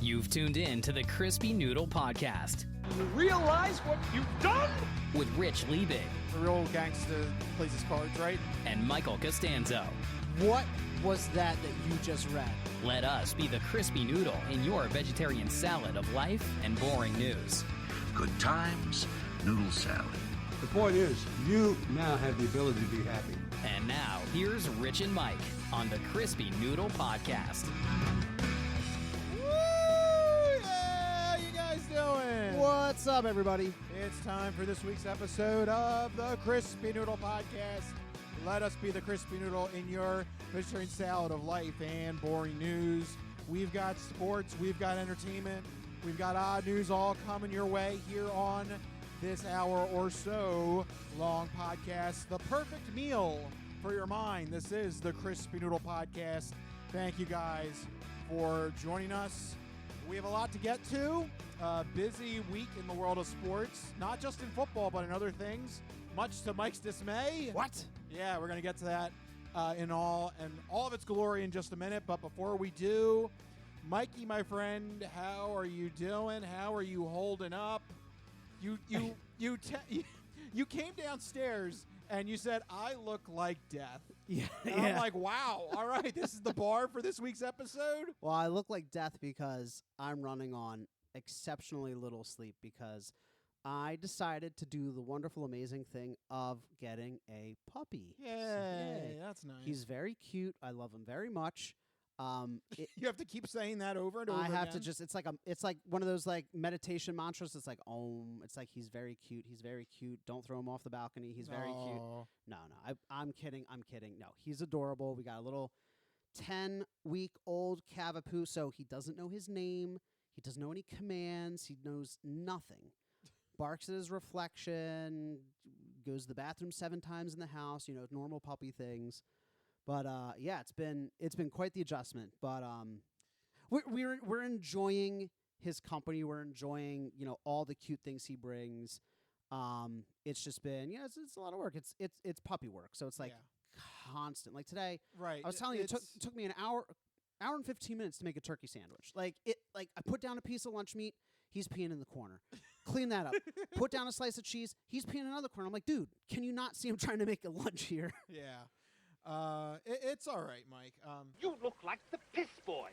You've tuned in to the Crispy Noodle Podcast. You realize what you've done? With Rich Liebig. The real gangster plays his cards, right? And Michael Costanzo. What was that you just read? Let us be the Crispy Noodle in your vegetarian salad of life and boring news. Good times, noodle salad. The point is, you now have the ability to be happy. And now, here's Rich and Mike on the Crispy Noodle Podcast. Doing? What's up, everybody? It's time for this week's episode of the Crispy Noodle Podcast. Let us be the Crispy Noodle in your vegetarian salad of life and boring news. We've got sports, we've got entertainment, we've got odd news all coming your way here on this hour or so long podcast. The perfect meal for your mind. This is the Crispy Noodle Podcast. Thank you guys for joining us. We have a lot to get to. Busy week in the world of sports, not just in football, but in other things, much to Mike's dismay. What? Yeah, we're going to get to that in all of its glory in just a minute. But before we do, Mikey, my friend, how are you doing? How are you holding up? You came downstairs and you said, I look like death. Yeah. I'm like, wow. All right, this is the bar for this week's episode. Well, I look like death because I'm running on exceptionally little sleep because I decided to do the wonderful, amazing thing of getting a puppy. Yay. That's nice. He's very cute. I love him very much. You have to keep saying that over and over I have again. to just, it's like one of those like meditation mantras. It's like, it's like, he's very cute. He's very cute. Don't throw him off the balcony. He's very cute. No, I'm kidding. No, he's adorable. We got a little 10-week-old Cavapoo. So he doesn't know his name. He doesn't know any commands. He knows nothing. Barks at his reflection, goes to the bathroom 7 times in the house, normal puppy things. But yeah, it's been quite the adjustment. But we're enjoying his company. We're enjoying all the cute things he brings. It's just been it's a lot of work. It's puppy work. So it's like constant. Like today, right? I was telling you, it took me an hour and 15 minutes to make a turkey sandwich. Like I put down a piece of lunch meat. He's peeing in the corner. Clean that up. Put down a slice of cheese. He's peeing in another corner. I'm like, dude, can you not see him trying to make a lunch here? Yeah. It's all right, Mike. You look like the piss boy.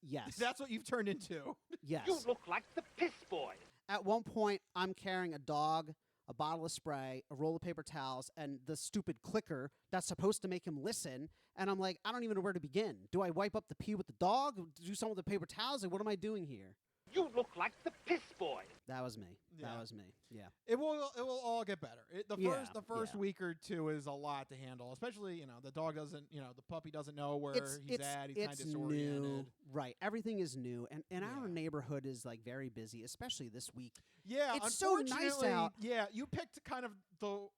Yes. That's what you've turned into. Yes. You look like the piss boy. At one point, I'm carrying a dog, a bottle of spray, a roll of paper towels, and the stupid clicker that's supposed to make him listen. And I'm like, I don't even know where to begin. Do I wipe up the pee with the dog? Do something with the paper towels? Like, what am I doing here? You look like the piss boy. That was me. Yeah. That was me. Yeah. It will all get better. The first Yeah. week or two is a lot to handle, especially the dog doesn't the puppy doesn't know where he's at. He's kind of disoriented. New. Right. Everything is new, and our neighborhood is like very busy, especially this week. Yeah, it's so nice out. Yeah, you picked kind of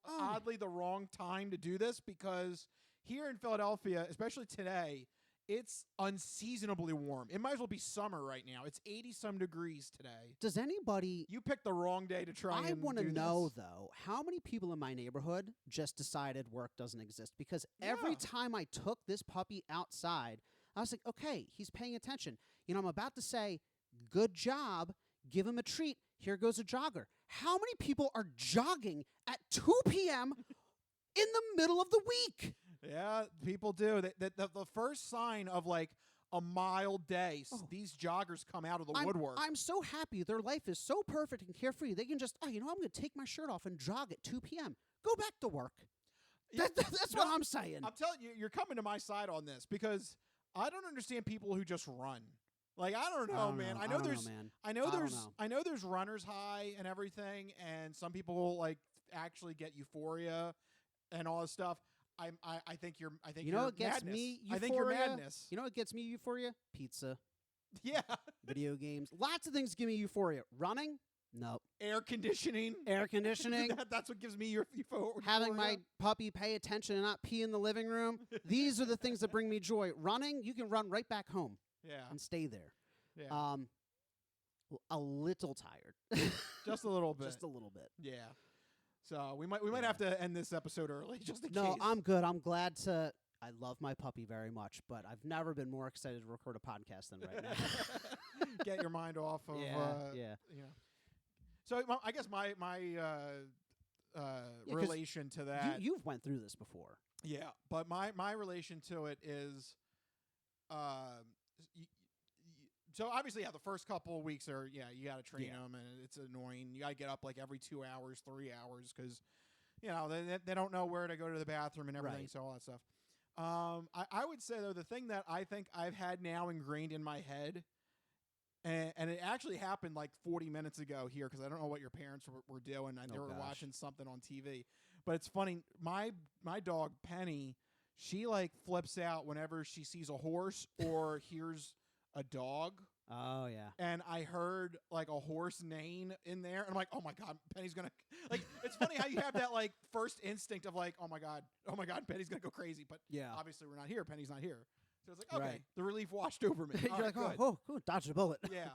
oddly the wrong time to do this because here in Philadelphia, especially today, it's unseasonably warm. It might as well be summer right now. It's 80-some degrees today. Does anybody... You picked the wrong day to try and do this. I want to know, though, how many people in my neighborhood just decided work doesn't exist? Because every time I took this puppy outside, I was like, okay, he's paying attention. I'm about to say, good job, give him a treat. Here goes a jogger. How many people are jogging at 2 p.m. in the middle of the week? Yeah, people do. The first sign of like a mild day, these joggers come out of the woodwork. I'm so happy. Their life is so perfect and carefree. They can just, I'm going to take my shirt off and jog at 2 p.m. Go back to work. That's what I'm saying. I'm telling you, you're coming to my side on this because I don't understand people who just run. Like, I don't know, man. I know there's runner's high and everything, and some people like actually get euphoria and all this stuff. I think you're what gets madness. me euphoria? I think you're madness. You know what gets me euphoria? Pizza. Yeah. Video games. Lots of things give me euphoria. Running? Nope. Air conditioning. That's what gives me euphoria. Having my puppy pay attention and not pee in the living room. These are the things that bring me joy. Running, you can run right back home. Yeah. And stay there. Yeah. A little tired. Just a little bit. Just a little bit. Yeah. So we might have to end this episode early just in case. No, I'm good. I'm glad to I love my puppy very much, but I've never been more excited to record a podcast than right now. Get your mind off of yeah. you know. So I guess my relation to that. You've went through this before. Yeah, but my relation to it is, so obviously, the first couple of weeks are, you got to train them, and it's annoying. You got to get up like every 2 hours, 3 hours, because, they don't know where to go to the bathroom and everything, so all that stuff. I would say, though, the thing that I think I've had now ingrained in my head, and it actually happened like 40 minutes ago here, because I don't know what your parents were doing, and they were watching something on TV. But it's funny, my dog, Penny, she like flips out whenever she sees a horse or hears a dog. Oh, yeah. And I heard like a horse neighing in there. And I'm like, oh my God, Penny's going to, like, it's funny how you have that like first instinct of like, oh my God, Penny's going to go crazy. But obviously we're not here. Penny's not here. So it's like, okay, the relief washed over me. You're like, oh, dodged a bullet. Yeah.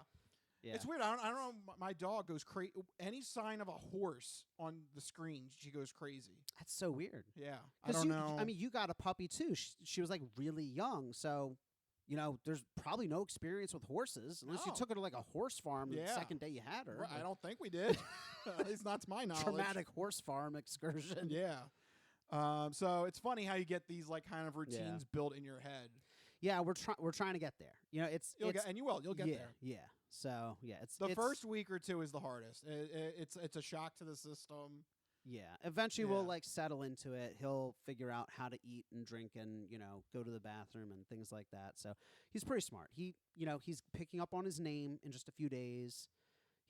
It's weird. I don't know. My dog goes crazy. Any sign of a horse on the screen, she goes crazy. That's so weird. Yeah. I don't know. I mean, you got a puppy too. She was like really young. So, there's probably no experience with horses unless you took her to like a horse farm the second day you had her. Right. I don't think we did. At least not to my knowledge. Traumatic horse farm excursion. Yeah. So it's funny how you get these like kind of routines built in your head. Yeah, we're trying to get there. You'll get there. Yeah. So it's the first week or two is the hardest. It's a shock to the system. Yeah. Eventually we'll like settle into it. He'll figure out how to eat and drink and, go to the bathroom and things like that. So he's pretty smart. He's picking up on his name in just a few days.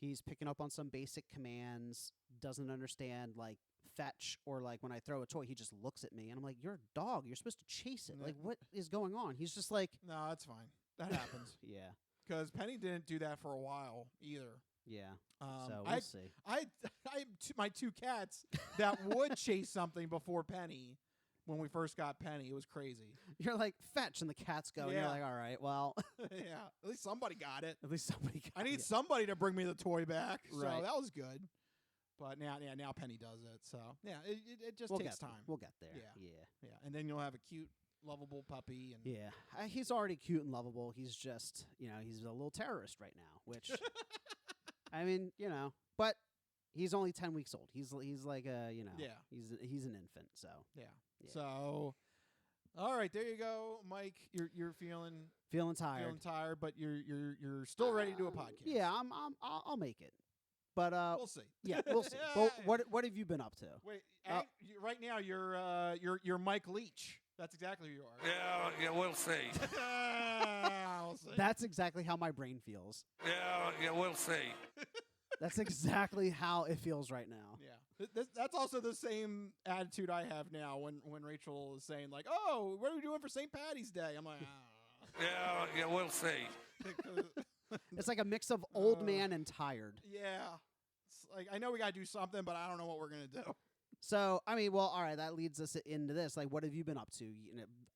He's picking up on some basic commands, doesn't understand like fetch, or like when I throw a toy, he just looks at me and I'm like, you're a dog. You're supposed to chase it. Like, what is going on? He's just like, no, that's fine. That happens. Yeah. Because Penny didn't do that for a while either. Yeah. So we'll see. I my two cats that would chase something before Penny. When we first got Penny, it was crazy. You're like, fetch, and the cats go. And you're like, all right, well. Yeah. At least somebody got it. At least somebody got it. I need somebody to bring me the toy back. Right. So that was good. But now Penny does it. So, yeah, it just takes time. We'll get there. Yeah. And then you'll have a cute, lovable puppy. And yeah. He's already cute and lovable. He's just, he's a little terrorist right now, which, I mean, but he's only 10 weeks old. He's like a, he's an infant. So, yeah. So, all right, there you go, Mike. You're feeling tired, but you're still ready to do a podcast. Yeah, I'll make it. But we'll see. Yeah, we'll see. But what have you been up to? Wait, right now you're Mike Leach. That's exactly who you are. Yeah, we'll see. We'll see. That's exactly how my brain feels. Yeah, we'll see. That's exactly how it feels right now. Yeah, that's also the same attitude I have now when Rachel is saying like, "Oh, what are we doing for St. Patty's Day?" I'm like, Yeah, we'll see. It's like a mix of old man and tired. Yeah, it's like I know we gotta do something, but I don't know what we're gonna do. So, I mean, well, all right, that leads us into this. Like, what have you been up to?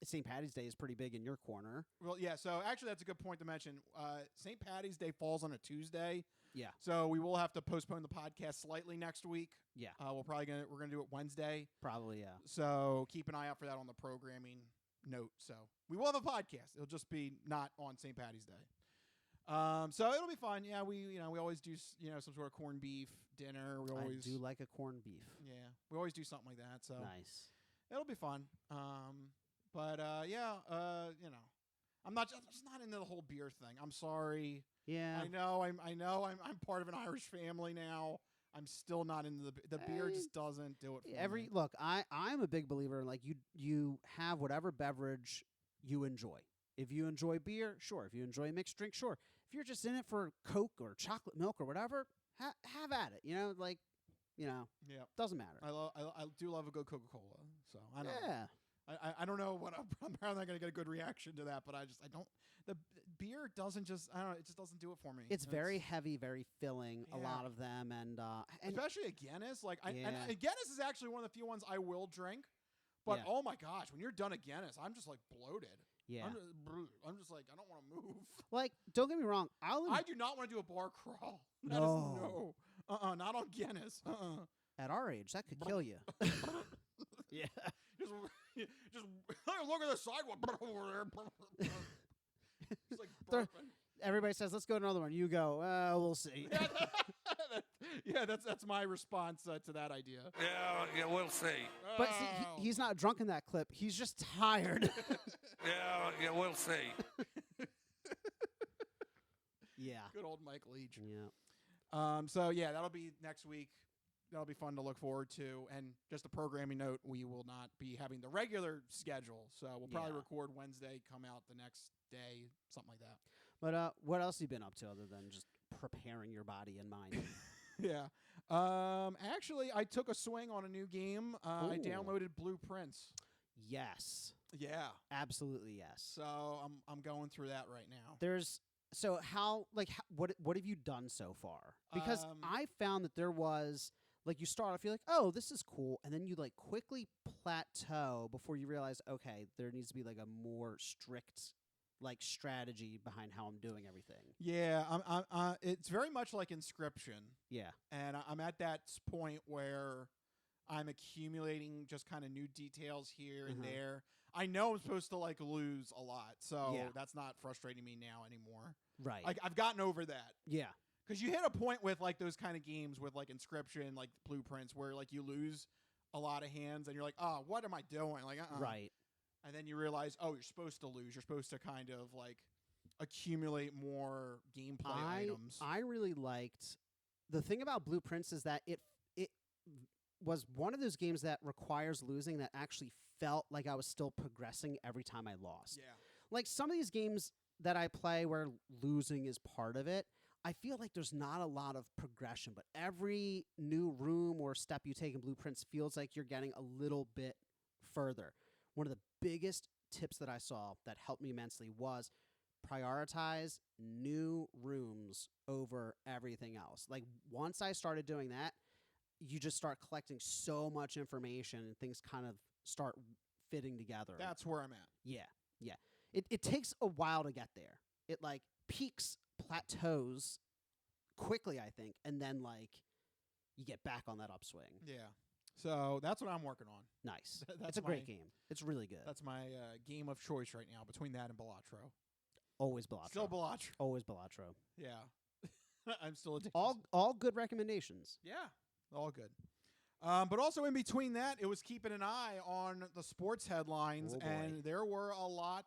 St. Patty's Day is pretty big in your corner. Well, yeah, so actually that's a good point to mention. St. Patty's Day falls on a Tuesday. Yeah. So we will have to postpone the podcast slightly next week. Yeah. We're gonna do it Wednesday. Probably, yeah. So keep an eye out for that on the programming note. So we will have a podcast. It'll just be not on St. Patty's Day. So it'll be fun. Yeah, we always do some sort of corned beef dinner. I do like a corned beef. Yeah, we always do something like that. So nice. It'll be fun. But I'm just not into the whole beer thing. I'm sorry. Yeah. I know. I'm part of an Irish family now. I'm still not into the beer. Just doesn't do it for me. Look, I'm a big believer in like you have whatever beverage you enjoy. If you enjoy beer, sure. If you enjoy a mixed drink, sure. If you're just in it for Coke or chocolate milk or whatever, have at it. Doesn't matter. I do love a good Coca-Cola. So I don't. Yeah. I don't know what I'm probably not going to get a good reaction to that, but I don't. The beer doesn't just. I don't know. It just doesn't do it for me. It's very heavy, very filling. Yeah. A lot of them, and especially a Guinness. And Guinness is actually one of the few ones I will drink. But oh my gosh, when you're done a Guinness, I'm just like bloated. Yeah. I'm just like, I don't want to move. Like, don't get me wrong. I do not want to do a bar crawl. No. Not on Guinness. At our age, that could kill you. Yeah. Just look at the sidewalk. It's like They're- burping. Everybody says, let's go to another one. You go, we'll see. Yeah, that's my response to that idea. Yeah, we'll see. But see, he's not drunk in that clip. He's just tired. Yeah, we'll see. Yeah. Good old Mike Leach. Yeah. So yeah, that'll be next week. That'll be fun to look forward to. And just a programming note, we will not be having the regular schedule. So we'll probably Yeah. record Wednesday, come out the next day, something like that. But what else have you been up to other than just preparing your body and mind? Yeah. Actually, I took a swing on a new game. I Ooh. downloaded Blueprints. Yes. Yeah. Absolutely yes. So I'm going through that right now. What have you done so far? Because Um, I found that there was you start off, you're like, oh, this is cool, and then you quickly plateau before you realize, okay, there needs to be a more strict strategy behind how I'm doing everything. Yeah, it's very much like Inscription, Yeah. and I'm at that point where I'm accumulating just kind of new details here and Mhm. there. I know I'm supposed to lose a lot, so Yeah. that's not frustrating me now anymore. Right. I've gotten over that. Yeah. Because you hit a point with those kind of games with Inscription, Blueprints, where you lose a lot of hands and you're like, oh, what am I doing? Right. And then you realize, oh, you're supposed to lose. You're supposed to kind of accumulate more gameplay items. I really liked the thing about Blueprints is that it was one of those games that requires losing that actually felt like I was still progressing every time I lost. Yeah. Some of these games that I play where losing is part of it, I feel like there's not a lot of progression, but every new room or step you take in Blueprints feels like you're getting a little bit further. One of the biggest tips that I saw that helped me immensely was prioritize new rooms over everything else. Once I started doing that, you just start collecting so much information and things kind of start fitting together. That's where I'm at. Yeah. Yeah. It takes a while to get there. It peaks, plateaus quickly, I think, and then you get back on that upswing. Yeah. So that's what I'm working on. Nice. That's It's a great game. It's really good. That's my game of choice right now between that and Balatro. Always Balatro. Still Balatro. Always Balatro. Yeah. I'm still addicted. All good recommendations. Yeah. All good. But also in between that, it was keeping an eye on the sports headlines, Oh, boy. and there were a lot.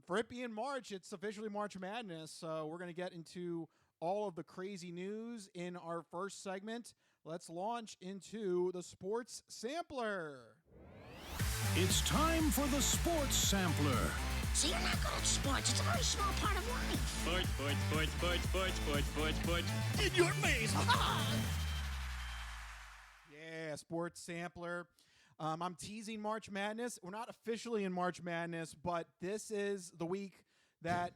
For it being March, it's officially March Madness, so we're going to get into all of the crazy news in our first segment. Let's launch into the Sports Sampler. It's time for the Sports Sampler. See, you're not good at sports. It's a very small part of life. Sports. In your face. Yeah, Sports Sampler. I'm teasing March Madness. We're not officially in March Madness, but this is the week that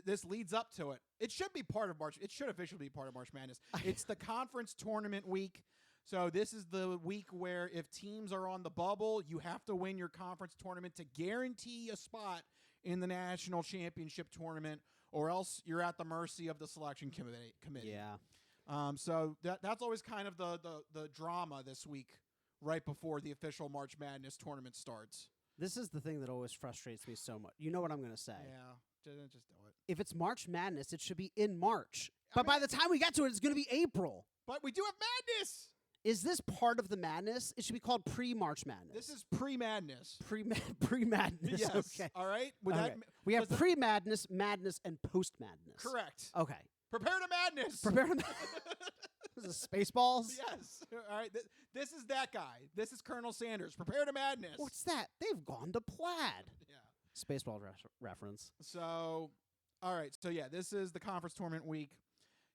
this leads up to it. It should be part of March. It should officially be part of March Madness. It's the conference tournament week. So this is the week where if teams are on the bubble, you have to win your conference tournament to guarantee a spot in the national championship tournament, or else you're at the mercy of the selection committee. Yeah. So that's always kind of the drama this week, right before the official March Madness tournament starts. This is the thing that always frustrates me so much. You know what I'm going to say. Yeah, just do it. If it's March Madness, it should be in March. But by the time we get to it, it's going to be April. But we do have Madness. Is this part of the madness? It should be called pre-March Madness. This is pre-Madness. Pre-madness. Yes. Okay. All right. Okay. We have pre-madness, madness, and post-madness. Correct. Okay. Prepare to madness. Prepare to This is Spaceballs? Yes. All right. This is that guy. This is Colonel Sanders. Prepare to madness. What's that? They've gone to plaid. Yeah. Spaceballs reference. So, all right. So, yeah, this is the conference tournament week.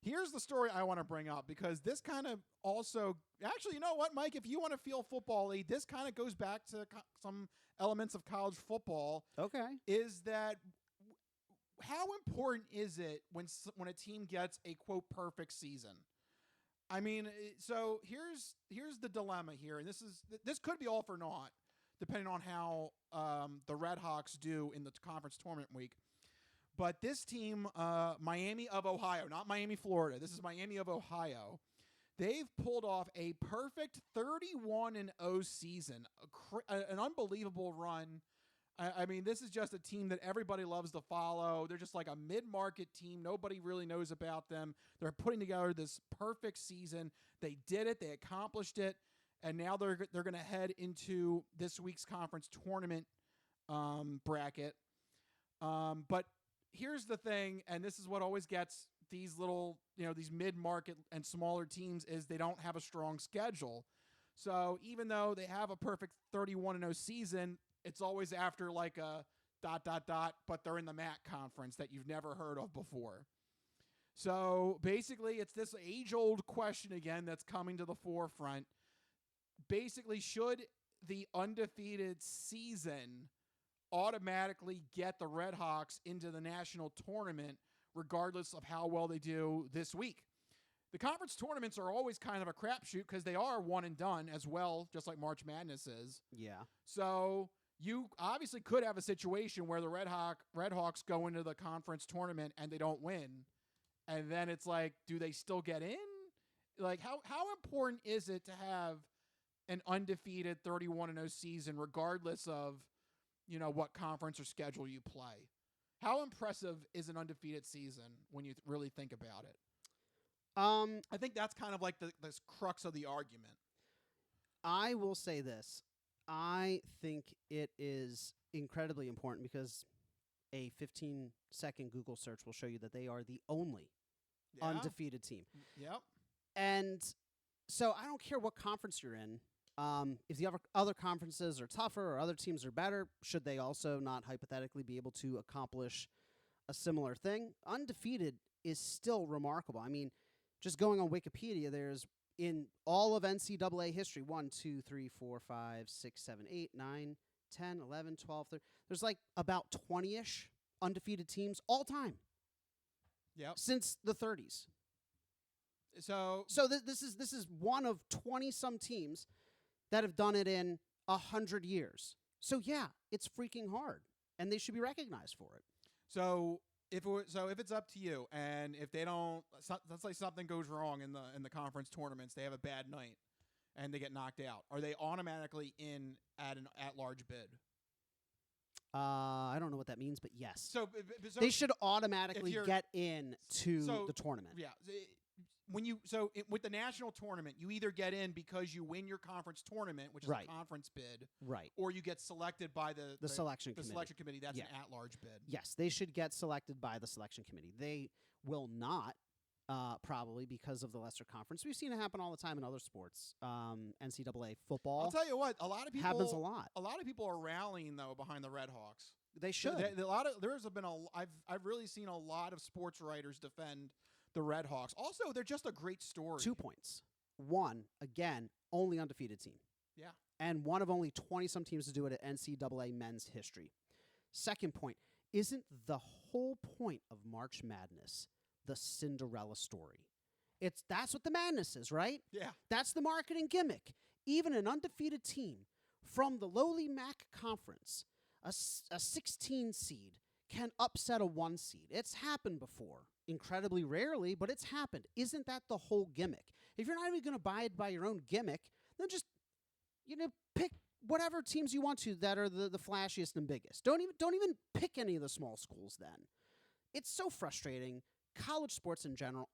Here's the story I want to bring up because this kind of also – actually, you know what, Mike? If you want to feel football-y, this kind of goes back to some elements of college football. Okay. Is that how important is it when a team gets a, quote, perfect season? I mean, so here's the dilemma here, and this could be all for naught, depending on how the Red Hawks do in the conference tournament week. But this team, Miami of Ohio, not Miami, Florida. This is Miami of Ohio. They've pulled off a perfect 31-0 season, an unbelievable run. I mean, this is just a team that everybody loves to follow. They're just like a mid-market team. Nobody really knows about them. They're putting together this perfect season. They did it. They accomplished it. And now they're going to head into this week's conference tournament bracket. But here's the thing, and this is what always gets these little, these mid-market and smaller teams is they don't have a strong schedule. So even though they have a perfect 31-0 season, it's always after like a ... but they're in the MAC conference that you've never heard of before. So basically, it's this age-old question again that's coming to the forefront. Basically, should the undefeated season automatically get the Red Hawks into the national tournament regardless of how well they do this week? The conference tournaments are always kind of a crapshoot because they are one and done as well, just like March Madness is. Yeah. So you obviously could have a situation where the Red Hawks go into the conference tournament and they don't win. And then it's like, do they still get in? Like, how important is it to have an undefeated 31-0 season regardless of, what conference or schedule you play? How impressive is an undefeated season when you really think about it? I think that's kind of like the crux of the argument. I will say this. I think it is incredibly important because a 15-second Google search will show you that they are the only undefeated team. Yep. And so I don't care what conference you're in. If the other conferences are tougher or other teams are better, should they also not hypothetically be able to accomplish a similar thing? Undefeated is still remarkable. I mean, just going on Wikipedia, there's in all of NCAA history, 1, 2, 3, 4, 5, 6, 7, 8, 9, 10, 11, 12, 13. There's like about 20-ish undefeated teams all time. Yep. Since the 30s. So this is one of 20-some teams that have done it in 100 years. So yeah, it's freaking hard, and they should be recognized for it. So if it's up to you, and if they don't, let's say something goes wrong in the conference tournaments, they have a bad night, and they get knocked out, are they automatically in at an at-large bid? I don't know what that means, but yes. So they should automatically get in to the tournament. Yeah. With the national tournament, you either get in because you win your conference tournament, which is a conference bid, right, or you get selected by the selection committee. Selection committee. That's an at-large bid. Yes, they should get selected by the selection committee. They will not, probably because of the lesser conference. We've seen it happen all the time in other sports. NCAA football. I'll tell you what, a lot of people happens a lot. A lot of people are rallying though behind the Red Hawks. They should. I've really seen a lot of sports writers defend the Red Hawks. Also, they're just a great story. 2 points. One, again, only undefeated team. Yeah. And one of only 20-some teams to do it at NCAA men's history. Second point, isn't the whole point of March Madness the Cinderella story? That's what the madness is, right? Yeah. That's the marketing gimmick. Even an undefeated team from the lowly MAC conference, a 16 seed, can upset a 1 seed. It's happened before. Incredibly rarely, but it's happened. Isn't that the whole gimmick? If you're not even going to abide by your own gimmick, then just pick whatever teams you want to that are the flashiest and biggest. Don't even pick any of the small schools then. It's so frustrating. College sports in general,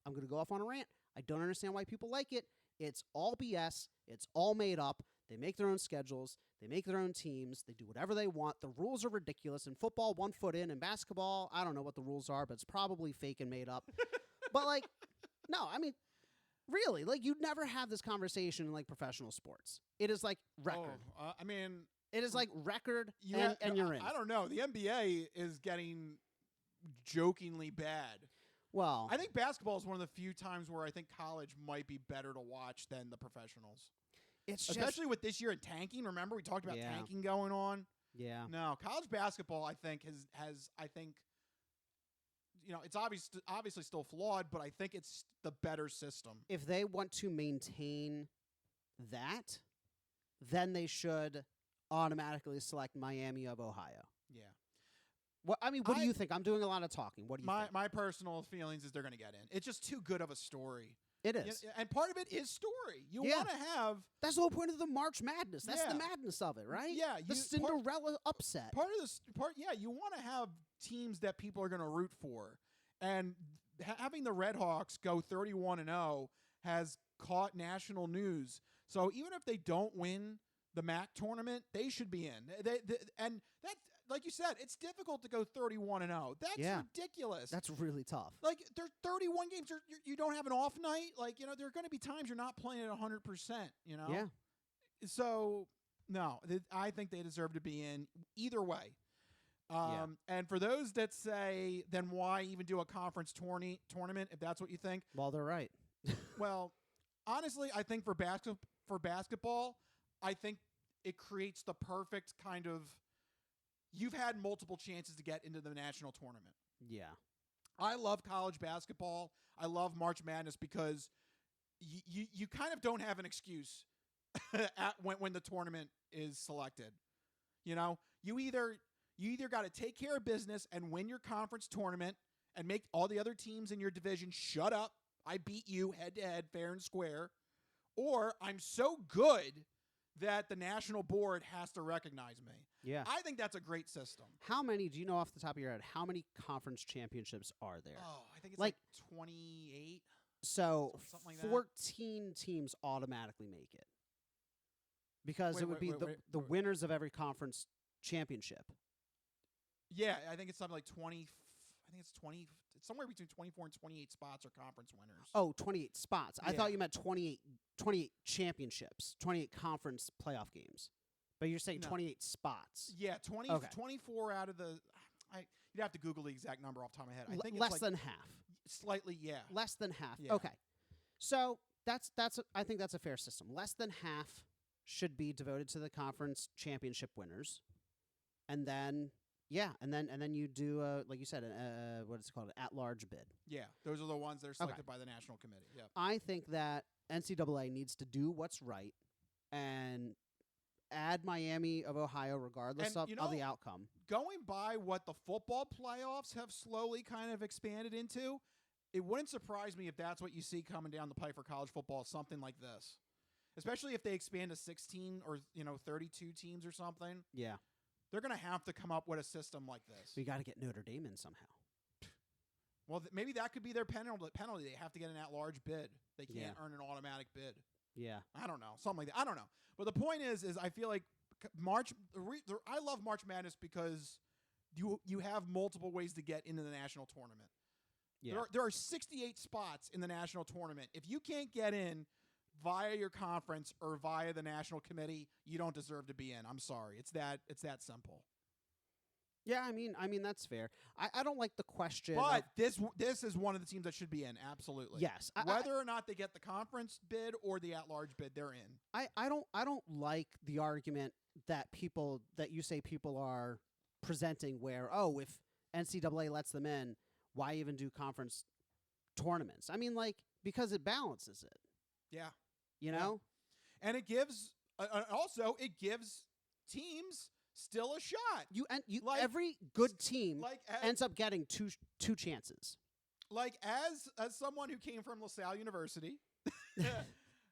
I'm going to go off on a rant. I don't understand why people like it. It's all BS. It's all made up. They make their own schedules. They make their own teams. They do whatever they want. The rules are ridiculous. In football, 1 foot in. In basketball, I don't know what the rules are, but it's probably fake and made up. But, no, I mean, really, you'd never have this conversation in, professional sports. It is like record. It is like record, and you're in. I don't know. The NBA is getting jokingly bad. Well, I think basketball is one of the few times where I think college might be better to watch than the professionals. Especially with this year in tanking. Remember, we talked about tanking going on? Yeah. No, college basketball, I think, has it's obviously still flawed, but I think it's the better system. If they want to maintain that, then they should automatically select Miami of Ohio. Yeah. What do you think? I'm doing a lot of talking. What do you think? My personal feelings is they're going to get in. It's just too good of a story. It is. And part of it is story. You Yeah. want to have That's the whole point of the March Madness. That's the madness of it, right? Yeah, The Cinderella upset. part of this part. Yeah, you want to have teams that people are going to root for, and having the Red Hawks go 31-0 has caught national news. So even if they don't win the MAC tournament, they should be in. And that's, like you said, it's difficult to go 31-0. That's ridiculous. That's really tough. Like, there's 31 games. You don't have an off night. Like, there are going to be times you're not playing at 100%, Yeah. So, no, I think they deserve to be in either way. And for those that say, then why even do a conference tournament if that's what you think? Well, they're right. Well, honestly, I think for basketball, I think it creates the perfect kind of, you've had multiple chances to get into the national tournament. Yeah. I love college basketball. I love March Madness because you kind of don't have an excuse when the tournament is selected. You either got to take care of business and win your conference tournament and make all the other teams in your division shut up. I beat you head to head, fair and square. Or I'm so good that the national board has to recognize me. Yeah. I think that's a great system. How many, do you know off the top of your head, how many conference championships are there? Oh, I think it's like 28. So Something like that. 14 teams automatically make it. Because it would be the winners of every conference championship. Yeah, I think it's something like 20. I think it's 20. It's somewhere between 24 and 28 spots are conference winners. Oh, 28 spots. I Yeah. thought you meant 28 championships, 28 conference playoff games. But you're saying No. 28 spots. Yeah, 20, Okay. 24 out of the. You'd have to Google the exact number off the top of my head. I think Less it's than half. slightly, yeah. Less than half. Yeah. Okay. So I think that's a fair system. Less than half should be devoted to the conference championship winners. And then and then you do like you said, what is it called? An at-large bid. Yeah, those are the ones that are selected by the national committee. Yeah. I think that NCAA needs to do what's right and add Miami of Ohio regardless And, of the outcome. Going by what the football playoffs have slowly kind of expanded into, it wouldn't surprise me if that's what you see coming down the pipe for college football, something like this. Especially if they expand to 16 or 32 teams or something. Yeah. They're going to have to come up with a system like this. We got to get Notre Dame in somehow. Well, maybe that could be their penalty. They have to get an at-large bid. They can't Yeah. earn an automatic bid. Yeah. I don't know. Something like that. I don't know. But the point is I feel like I love March Madness because you have multiple ways to get into the national tournament. Yeah. There are 68 spots in the national tournament. If you can't get in via your conference or via the national committee, you don't deserve to be in. I'm sorry. It's that simple. Yeah, I mean that's fair. I don't like the question. But this is one of the teams that should be in. Absolutely. Yes. Whether or not they get the conference bid or the at-large bid, they're in. I don't like the argument that you say people are presenting where, if NCAA lets them in, why even do conference tournaments? I mean, like, because it balances it. Yeah. You know? And it gives it gives teams still a shot. Like- every good team like ends up getting two chances. Like as someone who came from LaSalle University,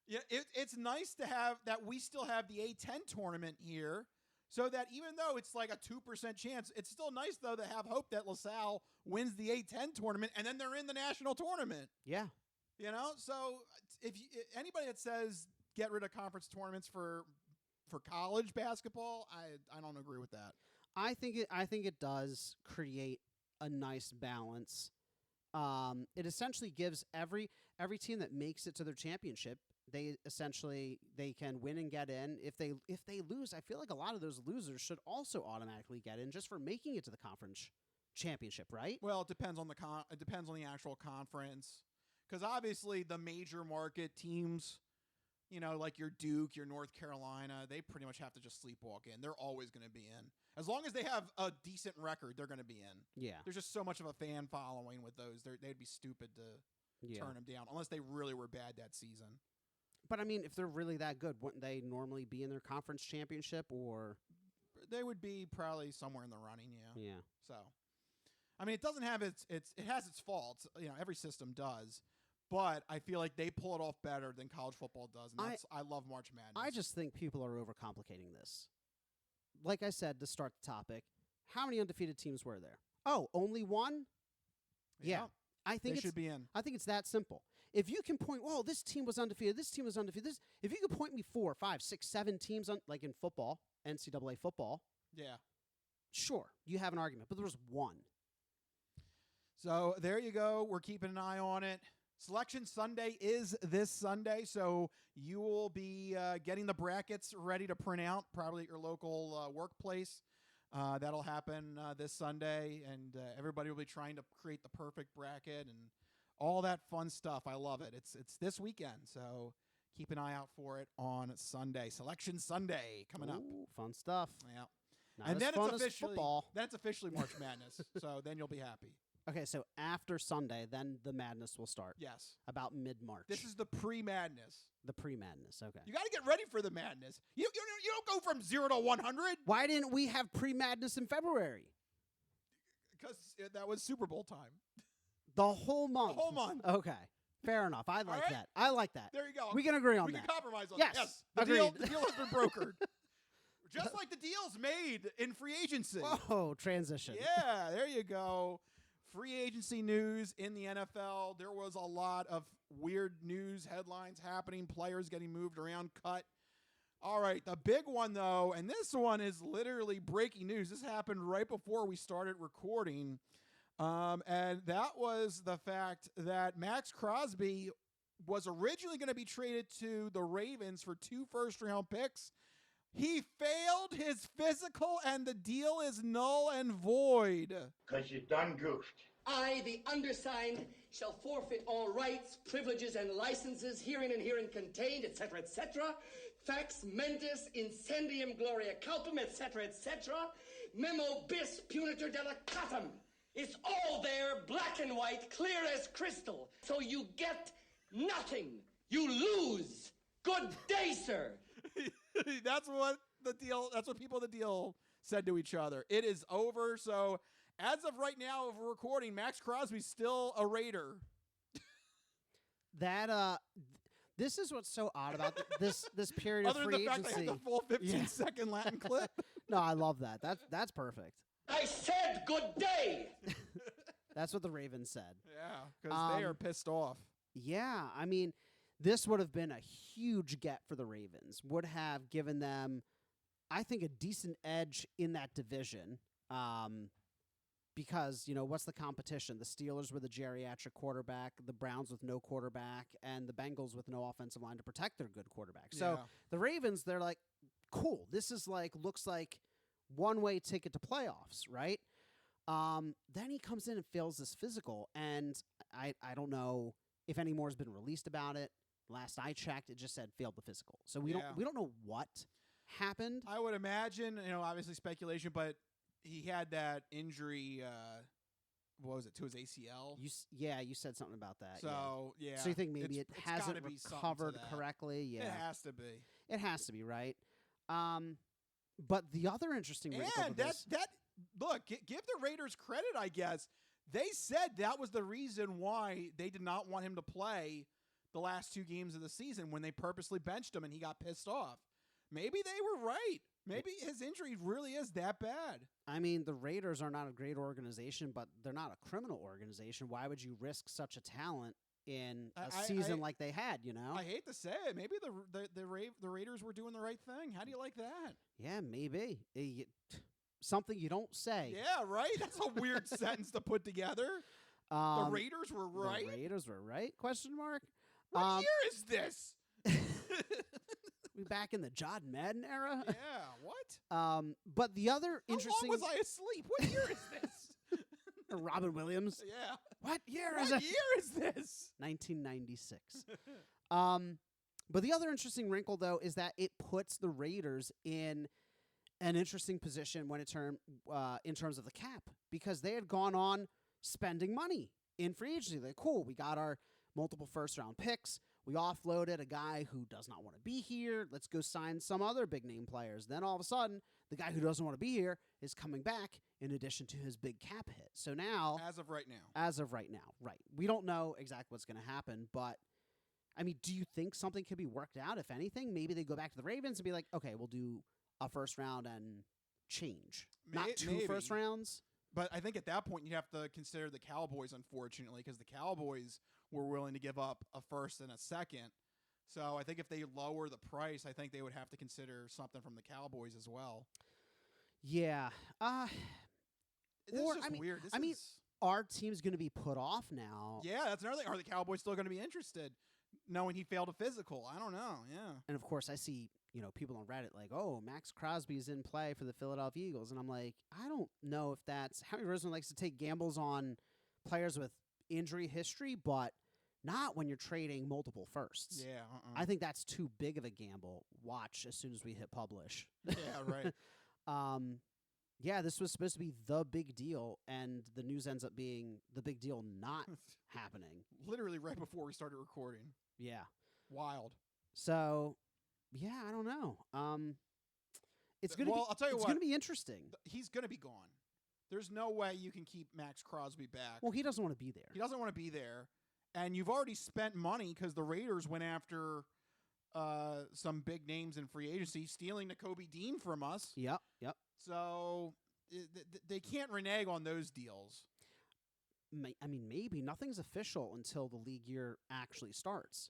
it's nice to have that we still have the A10 tournament here, so that even though it's like a 2% chance, it's still nice though to have hope that LaSalle wins the A10 tournament and then they're in the national tournament. Yeah. So if anybody that says get rid of conference tournaments for college basketball, I don't agree with that. I think it does create a nice balance. It essentially gives every team that makes it to their championship, they can win and get in. If they lose, I feel like a lot of those losers should also automatically get in just for making it to the conference championship, right? Well, it depends on the actual conference, because obviously the major market teams, like your Duke, your North Carolina, they pretty much have to just sleepwalk in. They're always going to be in. As long as they have a decent record, they're going to be in. Yeah. There's just so much of a fan following with those. They'd be stupid to turn them down, unless they really were bad that season. But, I mean, if they're really that good, wouldn't they normally be in their conference championship or? They would be probably somewhere in the running, yeah. Yeah. So, I mean, it doesn't have it has its faults. Every system does. but I feel like they pull it off better than college football does. And I love March Madness. I just think people are overcomplicating this. Like I said to start the topic, how many undefeated teams were there? Oh, only one? Yeah. I think they should be in. I think it's that simple. If you can point, well, this team was undefeated, this team was undefeated. If you could point me 4, 5, 6, 7 teams, like in football, NCAA football, yeah, sure, you have an argument. But there was one. So there you go. We're keeping an eye on it. Selection Sunday is this Sunday, so you will be getting the brackets ready to print out, probably at your local workplace. That'll happen this Sunday, and everybody will be trying to create the perfect bracket and all that fun stuff. I love it. It's this weekend, so keep an eye out for it on Sunday. Selection Sunday coming up. Fun stuff. Yeah. Not And as then fun it's as officially football. that's officially March Madness. So then you'll be happy. Okay, so after Sunday, then the madness will start. Yes. About mid-March. This is the pre-madness. The pre-madness, okay. You got to get ready for the madness. You don't go from 0 to 100. Why didn't we have pre-madness in February? Because that was Super Bowl time. The whole month. The whole month. Okay. Fair enough. I like right. that. I like that. There you go. We can agree on we that. We can compromise on Yes. that. Yes. Agreed. The deal has been brokered. Just like the deals made in free agency. Whoa, transition. Yeah, there you go. Free agency news in the NFL. There was a lot of weird news headlines happening, players getting moved around, cut. All right, the big one, though, and this one is literally breaking news. This happened right before we started recording, and that was the fact that Maxx Crosby was originally going to be traded to the Ravens for 2 first-round picks. He failed his physical, and the deal is null and void. Because you done goofed. I, the undersigned, shall forfeit all rights, privileges, and licenses herein and herein contained, etc., etc. Fax mentis incendium gloria culpum, etc., etc. Memo bis punitor delicatum. It's all there, black and white, clear as crystal. So you get nothing. You lose. Good day, sir. That's what people in the deal said to each other. It is over. So as of right now of recording, Maxx Crosby's still a Raider. This is what's so odd about this period Other of than free the fact agency. they had the full 15-second Latin clip. No, I love that. That's perfect. I said good day. That's what the Ravens said. Yeah, because they are pissed off. Yeah, I mean, this would have been a huge get for the Ravens. Would have given them, I think, a decent edge in that division. Because, what's the competition? The Steelers with a geriatric quarterback, the Browns with no quarterback, and the Bengals with no offensive line to protect their good quarterback. So the Ravens, they're like, cool. This is looks like one-way ticket to playoffs, right? Then he comes in and fails this physical, and I don't know if any more has been released about it. Last I checked, it just said failed the physical. So we don't know what happened. I would imagine, obviously speculation, but he had that injury. What was it, to his ACL? You said something about that. So yeah. So you think maybe it hasn't recovered correctly? Yeah, it has to be. It has to be, right? But the other interesting wrinkle and look, give the Raiders credit, I guess. They said that was the reason why they did not want him to play the last 2 games of the season when they purposely benched him and he got pissed off. Maybe they were right. Maybe his injury really is that bad. I mean, the Raiders are not a great organization, but they're not a criminal organization. Why would you risk such a talent in a season like they had, I hate to say it. Maybe the Raiders were doing the right thing. How do you like that? Yeah, maybe. Something you don't say. Yeah, right? That's a weird sentence to put together. The Raiders were right? The Raiders were right? Question mark. What year is this? We back in the John Madden era? Yeah, what? But the other interesting... How long was I asleep? What year is this? Robin Williams? Yeah. What year is it? What year is this? 1996. But the other interesting wrinkle, though, is that it puts the Raiders in an interesting position when in terms of the cap, because they had gone on spending money in free agency. They're cool. We got our multiple first-round picks. We offloaded a guy who does not want to be here. Let's go sign some other big-name players. Then all of a sudden, the guy who doesn't want to be here is coming back in addition to his big cap hit. So now, As of right now. Right. We don't know exactly what's going to happen, but I mean, do you think something could be worked out? If anything, maybe they go back to the Ravens and be like, okay, we'll do a first round and change. Not two first rounds. But I think at that point you'd have to consider the Cowboys, unfortunately, because the Cowboys were willing to give up a first and a second. So I think if they lower the price, I think they would have to consider something from the Cowboys as well. Yeah. This is just weird. Our team's going to be put off now. Yeah, that's another thing. Are the Cowboys still going to be interested, knowing he failed a physical? I don't know. Yeah. And of course, I see people on Reddit like, oh, Maxx Crosby's in play for the Philadelphia Eagles, and I'm like, I don't know if that's Howie Roseman likes to take gambles on players with injury history, but not when you're trading multiple firsts. Yeah. I think that's too big of a gamble. Watch as soon as we hit publish. Yeah. Right. Yeah, this was supposed to be the big deal, and the news ends up being the big deal not happening. Literally right before we started recording. Yeah. Wild. So, yeah, I don't know. It's going to I'll tell you it's what. going to be interesting. He's going to be gone. There's no way you can keep Maxx Crosby back. Well, he doesn't want to be there. He doesn't want to be there. And you've already spent money because the Raiders went after some big names in free agency, stealing Nakobe Dean from us. Yep. So they can't renege on those deals. I mean, maybe. Nothing's official until the league year actually starts.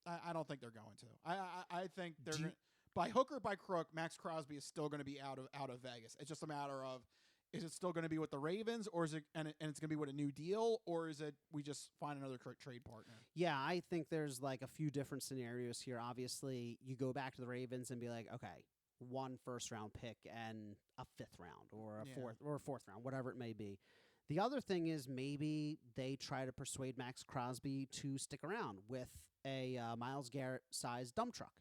I don't think they're going to. I think they're by hook or by crook, Maxx Crosby is still going to be out of Vegas. It's just a matter of, is it still going to be with the Ravens, or is it and it's going to be with a new deal, or is it we just find another trade partner? Yeah, I think there's like a few different scenarios here. Obviously, you go back to the Ravens and be like, okay, 1 first-round pick and a 5th round or a fourth round, whatever it may be. The other thing is maybe they try to persuade Maxx Crosby to stick around with a Myles Garrett-sized dump truck.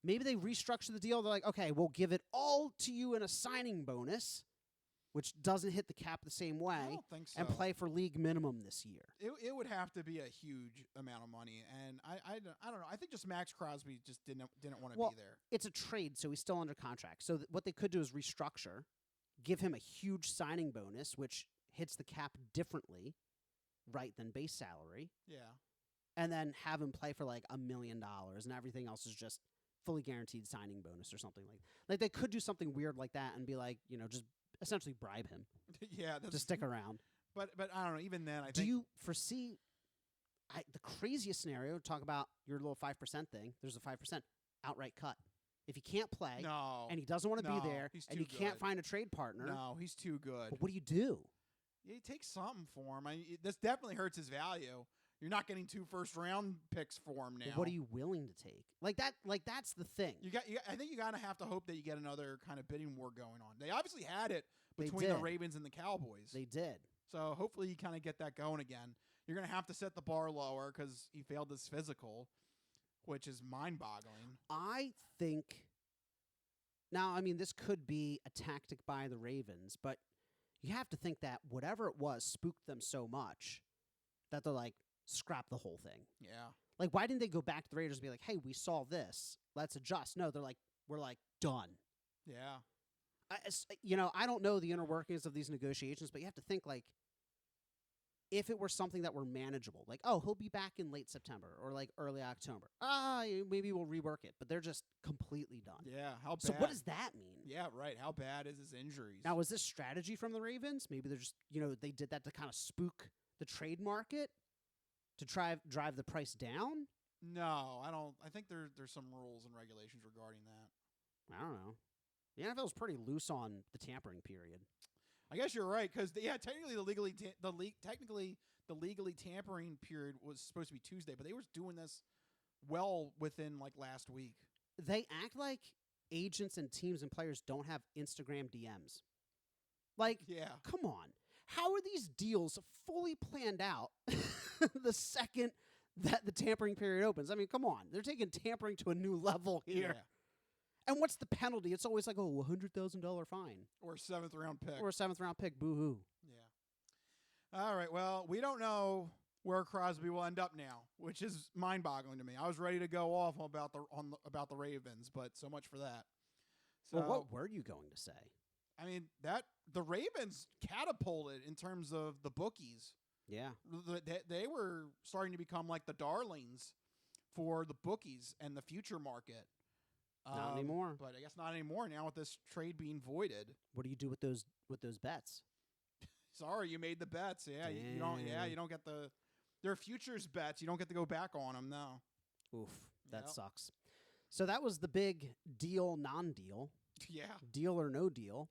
Maybe they restructure the deal. They're like, okay, we'll give it all to you in a signing bonus, which doesn't hit the cap the same way. I don't think so. And play for league minimum this year. It would have to be a huge amount of money, and I don't know. I think just Maxx Crosby just didn't want to be there. It's a trade, so he's still under contract. So what they could do is restructure, give him a huge signing bonus, which hits the cap differently, right, than base salary. Yeah. And then have him play for like $1 million, and everything else is just fully guaranteed signing bonus or something like they could do something weird like that and be like, just essentially bribe him. Yeah, to stick around. But I don't know. Even then, Do you foresee the craziest scenario? Talk about your little 5% thing. There's a 5% outright cut. If he can't play, and he doesn't want to be there, and you can't find a trade partner, no, he's too good. But what do? Yeah, you take something for him. This definitely hurts his value. You're not getting 2 first-round picks for him now. But what are you willing to take? Like that's the thing. I think you gotta have to hope that you get another kind of bidding war going on. They obviously had it between the Ravens and the Cowboys. They did. So hopefully you kind of get that going again. You're gonna have to set the bar lower because he failed this physical, which is mind-boggling. I think. Now, I mean, this could be a tactic by the Ravens, but you have to think that whatever it was spooked them so much that they're like, scrap the whole thing. Yeah. Like, why didn't they go back to the Raiders and be like, hey, we saw this. Let's adjust. No, they're like, we're like, done. Yeah. I don't know the inner workings of these negotiations, but you have to think, like, if it were something that were manageable, like, oh, he'll be back in late September or, like, early October. Maybe we'll rework it. But they're just completely done. Yeah, how bad? So what does that mean? Yeah, right. How bad is his injuries? Now, is this strategy from the Ravens? Maybe they're just, they did that to kind of spook the trade market? To drive the price down? No, I don't. I think there's some rules and regulations regarding that. I don't know. The NFL is pretty loose on the tampering period. I guess you're right because technically the legally tampering period was supposed to be Tuesday, but they were doing this well within like last week. They act like agents and teams and players don't have Instagram DMs. Like, yeah, come on. How are these deals fully planned out the second that the tampering period opens? I mean, come on. They're taking tampering to a new level here. Yeah. And what's the penalty? It's always like, $100,000 fine. Or a 7th-round pick. Or a 7th-round pick. Boo-hoo. Yeah. All right. Well, we don't know where Crosby will end up now, which is mind-boggling to me. I was ready to go off about the Ravens, but so much for that. So, Well, what were you going to say? I mean, that the Ravens catapulted in terms of the bookies. Yeah. They were starting to become like the darlings for the bookies and the future market. Not anymore. But I guess not anymore now with this trade being voided. What do you do with those bets? Sorry, you made the bets. Yeah, you don't. Yeah, you don't get the. They're futures bets. You don't get to go back on them. No. Oof, that Yep. sucks. So that was the big deal, non-deal, Yeah. deal or no deal.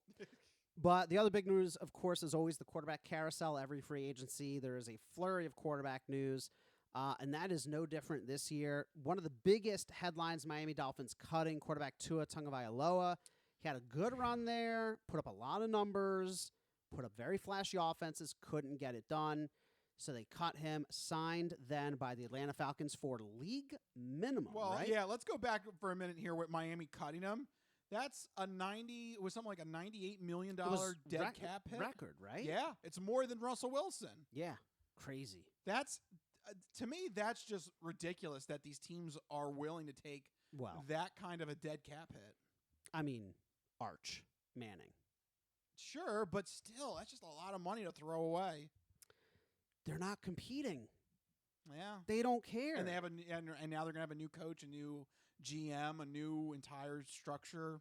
But the other big news, of course, is always the quarterback carousel. Every free agency, there is a flurry of quarterback news, and that is no different this year. One of the biggest headlines: Miami Dolphins cutting quarterback Tua Tagovailoa. He had a good run there, put up a lot of numbers, put up very flashy offenses, couldn't get it done. So they cut him, signed then by the Atlanta Falcons for league minimum, Well, right? yeah. Let's go back for a minute here with Miami cutting him. That's it was something like a $98 million It was dead cap hit. record, right? Yeah, it's more than Russell Wilson. Yeah, crazy. That's to me, that's just ridiculous that these teams are willing to take Well, that kind of a dead cap hit. I mean, Arch Manning. Sure, but still, that's just a lot of money to throw away. They're not competing. Yeah. They don't care. And they have and now they're gonna have a new coach, a new GM, a new entire structure.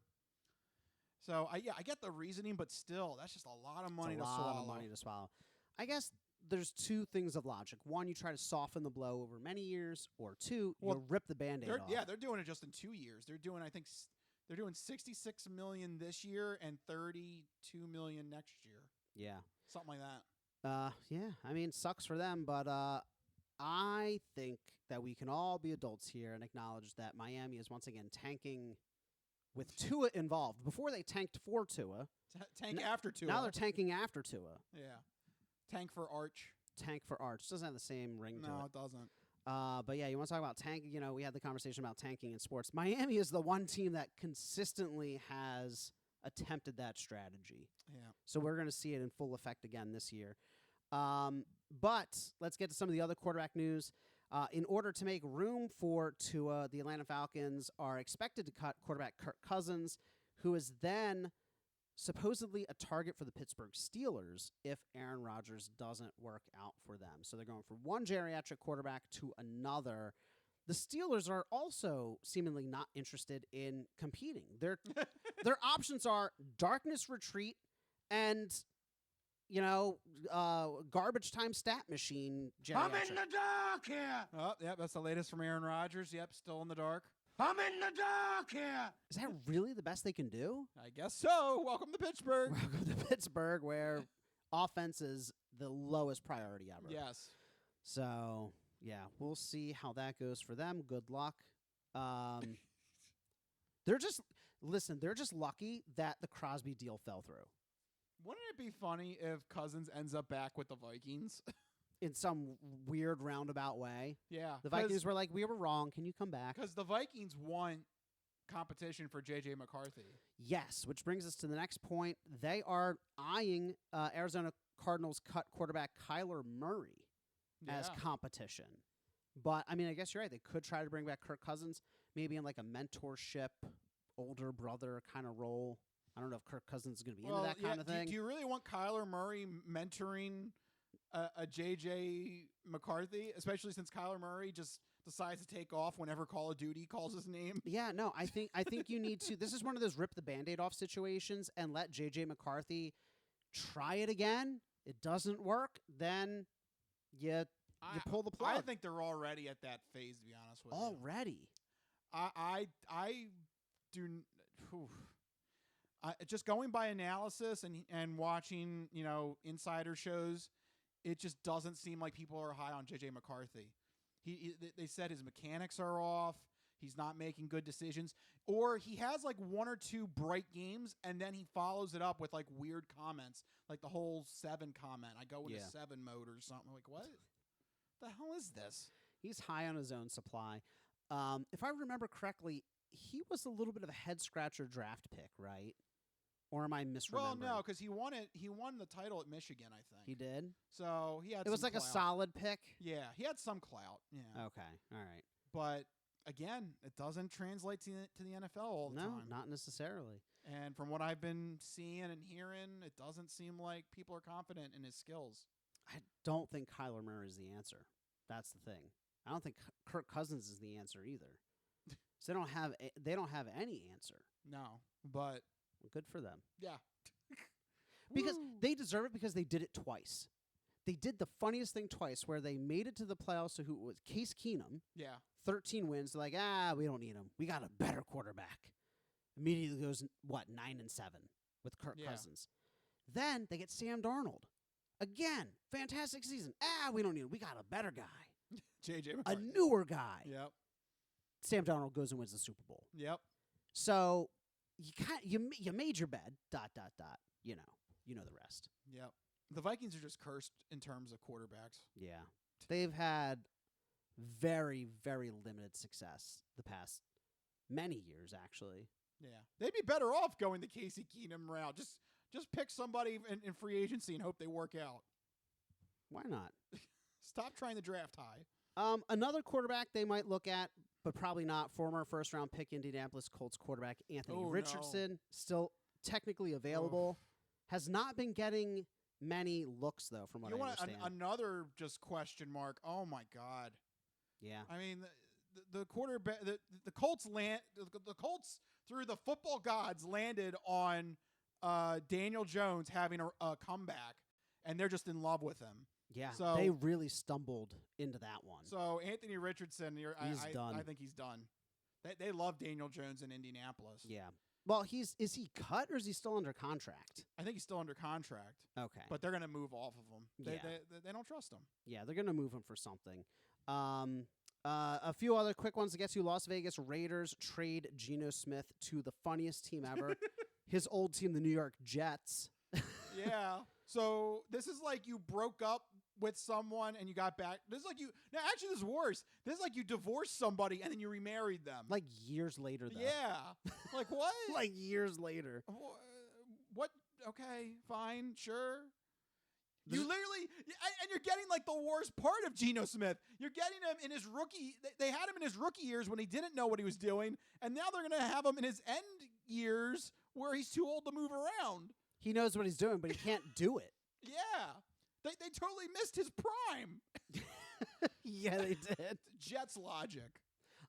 So I get the reasoning, but still, that's just a lot of money It's a to lot swallow. of money to swallow. I guess there's two things of logic. One, you try to soften the blow over many years, or two, Well, you rip the Band-Aid off. Yeah, they're doing it just in 2 years. They're doing, I think, they're doing $66 million this year and $32 million next year, Yeah. something like that. Yeah. I mean, sucks for them, but I think that we can all be adults here and acknowledge that Miami is once again tanking with Tua involved. Before they tanked for Tua. Tank after Tua. Now they're tanking after Tua. Yeah. Tank for Arch. Tank for Arch. Doesn't have the same ring to No, it. it doesn't. But yeah, you want to talk about tanking? You know, we had the conversation about tanking in sports. Miami is the one team that consistently has attempted that strategy. Yeah. So we're going to see it in full effect again this year. But let's get to some of the other quarterback news. In order to make room for Tua, the Atlanta Falcons are expected to cut quarterback Kirk Cousins, who is then supposedly a target for the Pittsburgh Steelers if Aaron Rodgers doesn't work out for them. So they're going from one geriatric quarterback to another. The Steelers are also seemingly not interested in competing. Their options are Darkness Retreat and, garbage time stat machine geriatric. I'm in the dark here. Oh, yep, that's the latest from Aaron Rodgers. Yep, still in the dark. I'm in the dark here. Is that really the best they can do? I guess so. Welcome to Pittsburgh. Welcome to Pittsburgh, where offense is the lowest priority ever. Yes. So, yeah, we'll see how that goes for them. Good luck. They're just lucky that the Crosby deal fell through. Wouldn't it be funny if Cousins ends up back with the Vikings? In some weird roundabout way. Yeah. The Vikings were like, we were wrong. Can you come back? Because the Vikings won competition for J.J. McCarthy. Yes, which brings us to the next point. They are eyeing Arizona Cardinals cut quarterback Kyler Murray as competition. But, I mean, I guess you're right. They could try to bring back Kirk Cousins, maybe in like a mentorship, older brother kind of role. I don't know if Kirk Cousins is going to be into that kind of thing. Do you really want Kyler Murray mentoring a J.J. McCarthy, especially since Kyler Murray just decides to take off whenever Call of Duty calls his name? Yeah, no, I think you need to. This is one of those rip the Band-Aid off situations and let J.J. McCarthy try it again. It doesn't work, then you pull the plug. I think they're already at that phase, to be honest with you. Already? I do. Just going by analysis and watching, insider shows, it just doesn't seem like people are high on J.J. McCarthy. They said his mechanics are off. He's not making good decisions. Or he has like one or two bright games, and then he follows it up with like weird comments, like the whole 7 comment. I go into 7 mode or something. Like, what the hell is this? He's high on his own supply. If I remember correctly, he was a little bit of a head-scratcher draft pick, right? Or am I misremembering? Well, no, because he won it. He won the title at Michigan, I think. He did? So he had. It was some like clout. a solid pick? Yeah, he had some clout. Yeah. Okay, all right. But again, it doesn't translate to the NFL all the time. No, not necessarily. And from what I've been seeing and hearing, it doesn't seem like people are confident in his skills. I don't think Kyler Murray is the answer. That's the thing. I don't think Kirk Cousins is the answer either. So they don't have any answer. No, but Good for them. yeah. Because Woo. they deserve it because they did it twice. They did the funniest thing twice where they made it to the playoffs. So who it was Case Keenum, Yeah. 13 wins. They're like, we don't need him. We got a better quarterback. Immediately goes, 9-7 with Kirk Yeah. Cousins. Then they get Sam Darnold. Again, fantastic season. We don't need him. We got a better guy. JJ A McCarthy. newer guy. Yep. Sam Darnold goes and wins the Super Bowl. Yep. So you made your bed. ... You know the rest. Yep. The Vikings are just cursed in terms of quarterbacks. Yeah, they've had very, very limited success the past many years. Actually, Yeah. They'd be better off going the Casey Keenum route. Just pick somebody in free agency and hope they work out. why not? Stop trying to draft high. Another quarterback they might look at, but probably not. Former first-round pick Indianapolis Colts quarterback Anthony Oh, Richardson, still technically available, has not been getting many looks though, from what I understand. Another just question mark. Oh my God. Yeah. I mean, the quarterback, the Colts the Colts through the football gods landed on Daniel Jones having a comeback, and they're just in love with him. Yeah, So- they really stumbled into that one. So Anthony Richardson, He's done. I think he's done. They love Daniel Jones in Indianapolis. Yeah. Well, is he cut or is he still under contract? I think he's still under contract, Okay. but they're going to move off of him. Yeah. They don't trust him. Yeah, they're going to move him for something. A few other quick ones to get to. Las Vegas Raiders trade Geno Smith to the funniest team ever. His old team, the New York Jets. Yeah. So this is like you broke up with someone and you got back. This is like you. No, actually, this is worse. This is like you divorced somebody and then you remarried them. Like years later, though. Yeah. Like what? Like years later. What? Okay, fine, sure. You literally, and you're getting like the worst part of Geno Smith. You're getting him in his rookie. They had him in his rookie years when he didn't know what he was doing, and now they're going to have him in his end years where he's too old to move around. He knows what he's doing, but he can't do it. Yeah, they totally missed his prime. Yeah, they did. Jets logic.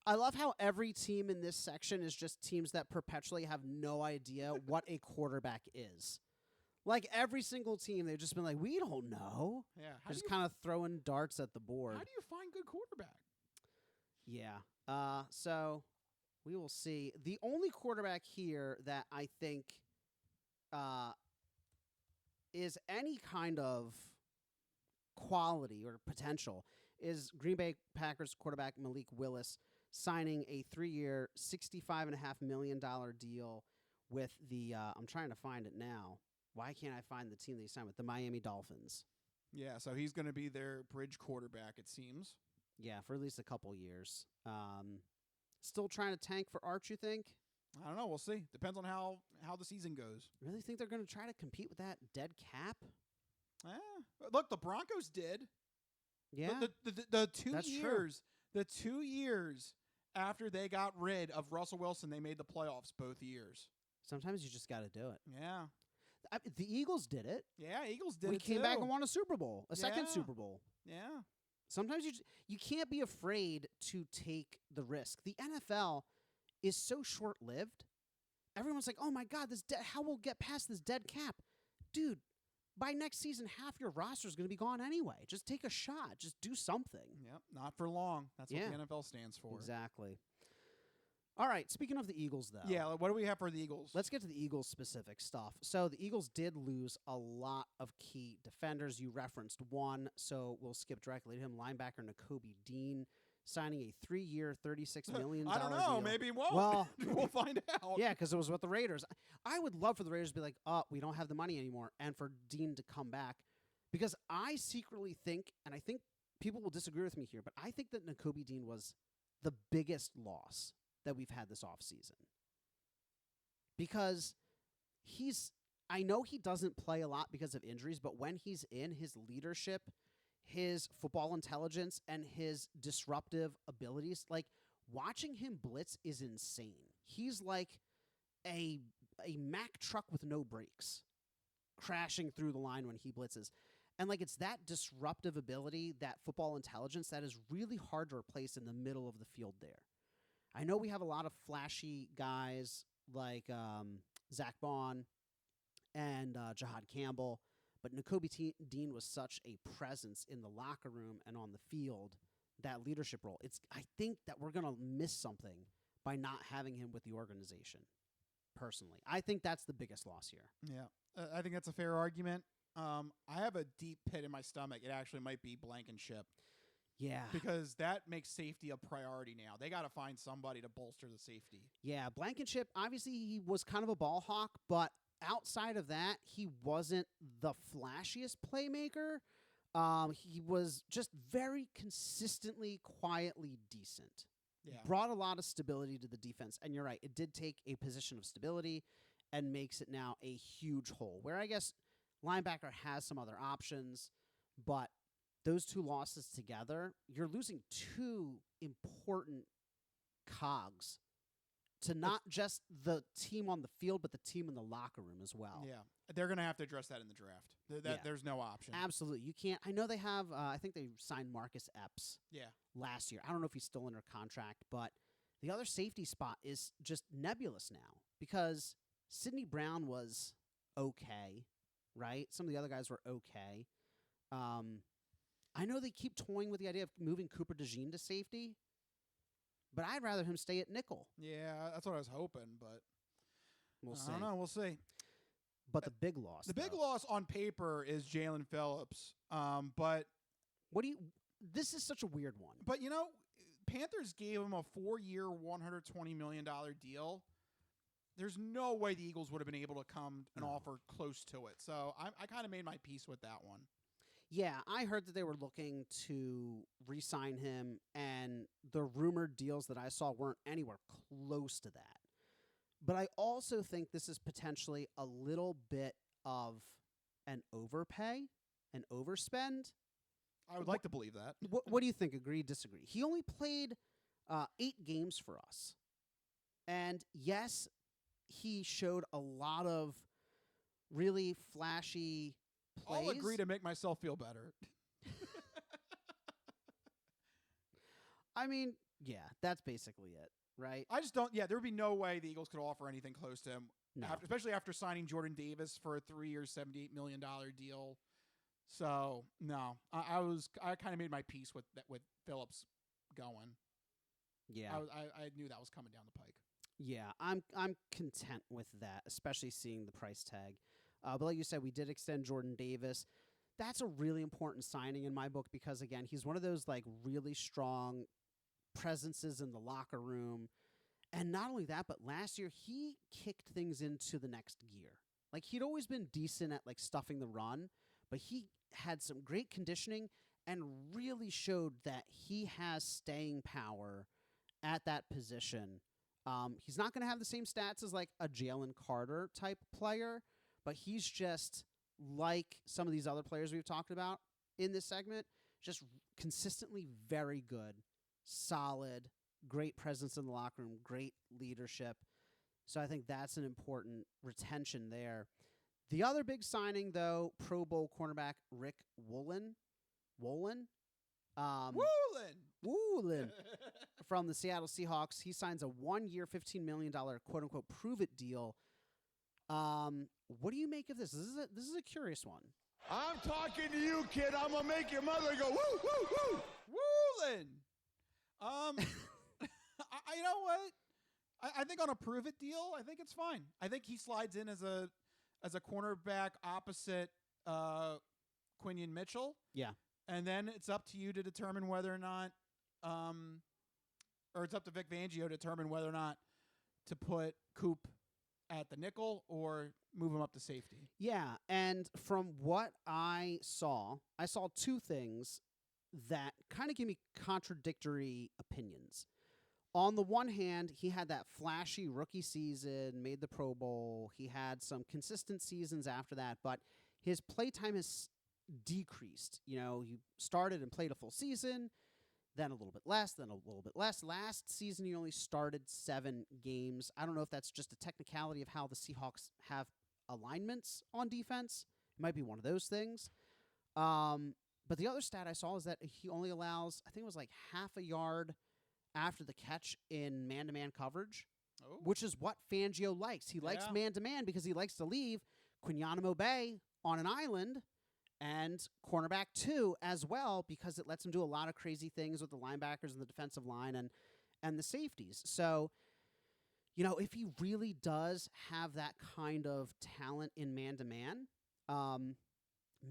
I love how every team in this section is just teams that perpetually have no idea what a quarterback is. Like every single team, they've just been like, we don't know. Yeah, They're just kind of throwing darts at the board. How do you find good quarterback? Yeah. So we will see. The only quarterback here that I think is any kind of quality or potential is Green Bay Packers quarterback Malik Willis signing a 3-year, $65.5 million deal with the I'm trying to find it now. Why can't I find the team that he signed with? The Miami Dolphins. Yeah, so he's going to be their bridge quarterback, it seems. Yeah, for at least a couple years. Still trying to tank for Arch, you think? I don't know. We'll see. Depends on how the season goes. Really think they're going to try to compete with that dead cap? Look, the Broncos did. Yeah. The 2 That's true. years, the 2 years after they got rid of Russell Wilson, they made the playoffs both years. Sometimes you just got to do it. Yeah. The Eagles did it. Yeah, Eagles did We it came back too. and won a Super Bowl, a second Yeah. Super Bowl. Yeah. Sometimes you can't be afraid to take the risk. The NFL is so short-lived. Everyone's like, "Oh my God, how we'll get past this dead cap?" Dude, by next season, half your roster is going to be gone anyway. Just take a shot. Just do something. Yep. Not for long. That's Yeah. what the NFL stands for. Exactly. All right. Speaking of the Eagles, though. Yeah. What do we have for the Eagles? Let's get to the Eagles specific stuff. So the Eagles did lose a lot of key defenders. You referenced one, so we'll skip directly to him. Linebacker Nakobe Dean signing a 3-year, $36 million I don't know. deal. Maybe he won't. Well, we'll find out. yeah, because it was with the Raiders. I would love for the Raiders to be like, we don't have the money anymore, and for Dean to come back. Because I secretly think, and I think people will disagree with me here, but I think that Nakobe Dean was the biggest loss that we've had this offseason. Because I know he doesn't play a lot because of injuries, but when he's in, his leadership, his football intelligence, and his disruptive abilities, like watching him blitz is insane. He's like a a Mack truck with no brakes crashing through the line when he blitzes. And like it's that disruptive ability, that football intelligence that is really hard to replace in the middle of the field there. I know we have a lot of flashy guys like Zach Bond and Jahad Campbell, but Nakobe Dean was such a presence in the locker room and on the field, that leadership role. I think that we're going to miss something by not having him with the organization, personally. I think that's the biggest loss here. Yeah, I think that's a fair argument. I have a deep pit in my stomach. It actually might be Blankenship. Yeah. Because that makes safety a priority now. They got to find somebody to bolster the safety. Yeah, Blankenship, obviously he was kind of a ball hawk, but outside of that, he wasn't the flashiest playmaker. He was just very consistently, quietly decent. Yeah. Brought a lot of stability to the defense. And you're right, it did take a position of stability and makes it now a huge hole, where I guess linebacker has some other options, but those two losses together, you're losing two important cogs to not just the team on the field, but the team in the locker room as well. Yeah. They're going to have to address that in the draft. There's no option. Absolutely. You can't. I know they have, I think they signed Marcus Epps last year. I don't know if he's still under contract, but the other safety spot is just nebulous now because Sidney Brown was okay, right? Some of the other guys were okay. I know they keep toying with the idea of moving Cooper DeJean to safety, but I'd rather him stay at nickel. Yeah, that's what I was hoping, but we'll see. I don't know. We'll see. But the big loss. The big loss on paper is Jalen Phillips. But what do you? This is such a weird one. But Panthers gave him a 4-year, $120 million deal. There's no way the Eagles would have been able to come and offer close to it. So I kind of made my peace with that one. Yeah, I heard that they were looking to re-sign him, and the rumored deals that I saw weren't anywhere close to that. But I also think this is potentially a little bit of an overpay, an overspend. I would like to believe that. What do you think? Agree, disagree? He only played 8 games for us. And yes, he showed a lot of really flashy plays. I'll agree to make myself feel better. I mean, yeah, that's basically it, right? I just don't. Yeah, there would be no way the Eagles could offer anything close to him, No. Especially after signing Jordan Davis for a 3-year, $78 million deal. So no, I kind of made my peace with Phillips going. Yeah, I knew that was coming down the pike. Yeah, I'm content with that, especially seeing the price tag. But like you said, we did extend Jordan Davis. That's a really important signing in my book because, again, he's one of those like really strong presences in the locker room. And not only that, but last year he kicked things into the next gear. Like he'd always been decent at like stuffing the run, but he had some great conditioning and really showed that he has staying power at that position. He's not going to have the same stats as like a Jalen Carter type player, but he's just like some of these other players we've talked about in this segment, just consistently very good, solid, great presence in the locker room, great leadership. So I think that's an important retention there. The other big signing, though, Pro Bowl cornerback Rick Woolen. Woolen from the Seattle Seahawks. He signs a 1-year, $15 million quote-unquote prove-it deal. What do you make of this? This is a curious one. I'm talking to you, kid. I'm going to make your mother go, woo, woo, woo. Woolen. You know what? I think on a prove-it deal, I think it's fine. I think he slides in as a cornerback opposite Quinion Mitchell. Yeah. And then it's up to you to determine whether or not, or it's up to Vic Fangio to determine whether or not to put Coop at the nickel or move him up to safety. Yeah, and from what I saw 2 things that kind of give me contradictory opinions. On the one hand, he had that flashy rookie season, made the Pro Bowl. He had some consistent seasons after that, but his play time has decreased. You know, he started and played a full season. then a little bit less, then a little bit less. Last season, he only started 7 games. I don't know if that's just a technicality of how the Seahawks have alignments on defense. It might be one of those things. But the other stat I saw is that he only allows, I think it was like half a yard after the catch in man-to-man coverage, which is what Fangio likes. He likes man-to-man because he likes to leave Quinyanamo Bay on an island and cornerback 2 as well, because it lets him do a lot of crazy things with the linebackers and the defensive line and the safeties. So, you know, if he really does have that kind of talent in man-to-man,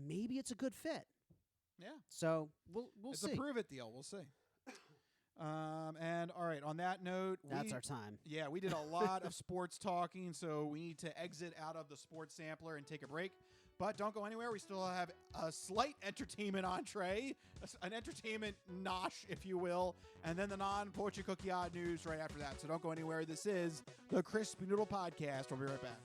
maybe it's a good fit. Yeah. So we'll see. It's a prove it deal. We'll see. And all right, on that note, that's our time. Yeah, we did a lot of sports talking, so we need to exit out of the sports sampler and take a break. But don't go anywhere. We still have a slight entertainment entree, an entertainment nosh, if you will, and then the non-poachy cookie odd news right after that. So don't go anywhere. This is the Crispy Noodle Podcast. We'll be right back.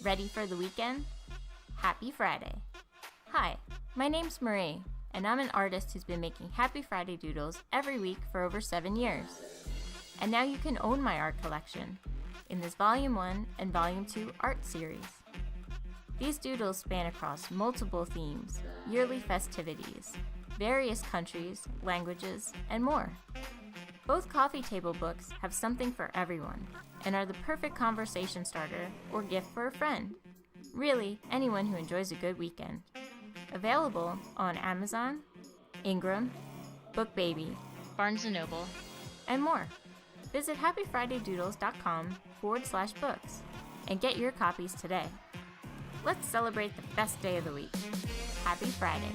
Ready for the weekend? Happy Friday. Hi, my name's Marie, and I'm an artist who's been making Happy Friday doodles every week for over 7 years. And now you can own my art collection in this Volume 1 and Volume 2 art series. These doodles span across multiple themes, yearly festivities, various countries, languages, and more. Both coffee table books have something for everyone and are the perfect conversation starter or gift for a friend. Really, anyone who enjoys a good weekend. Available on Amazon, Ingram, BookBaby, Barnes & Noble, and more. Visit happyfridaydoodles.com/books and get your copies today. Let's celebrate the best day of the week. Happy Friday.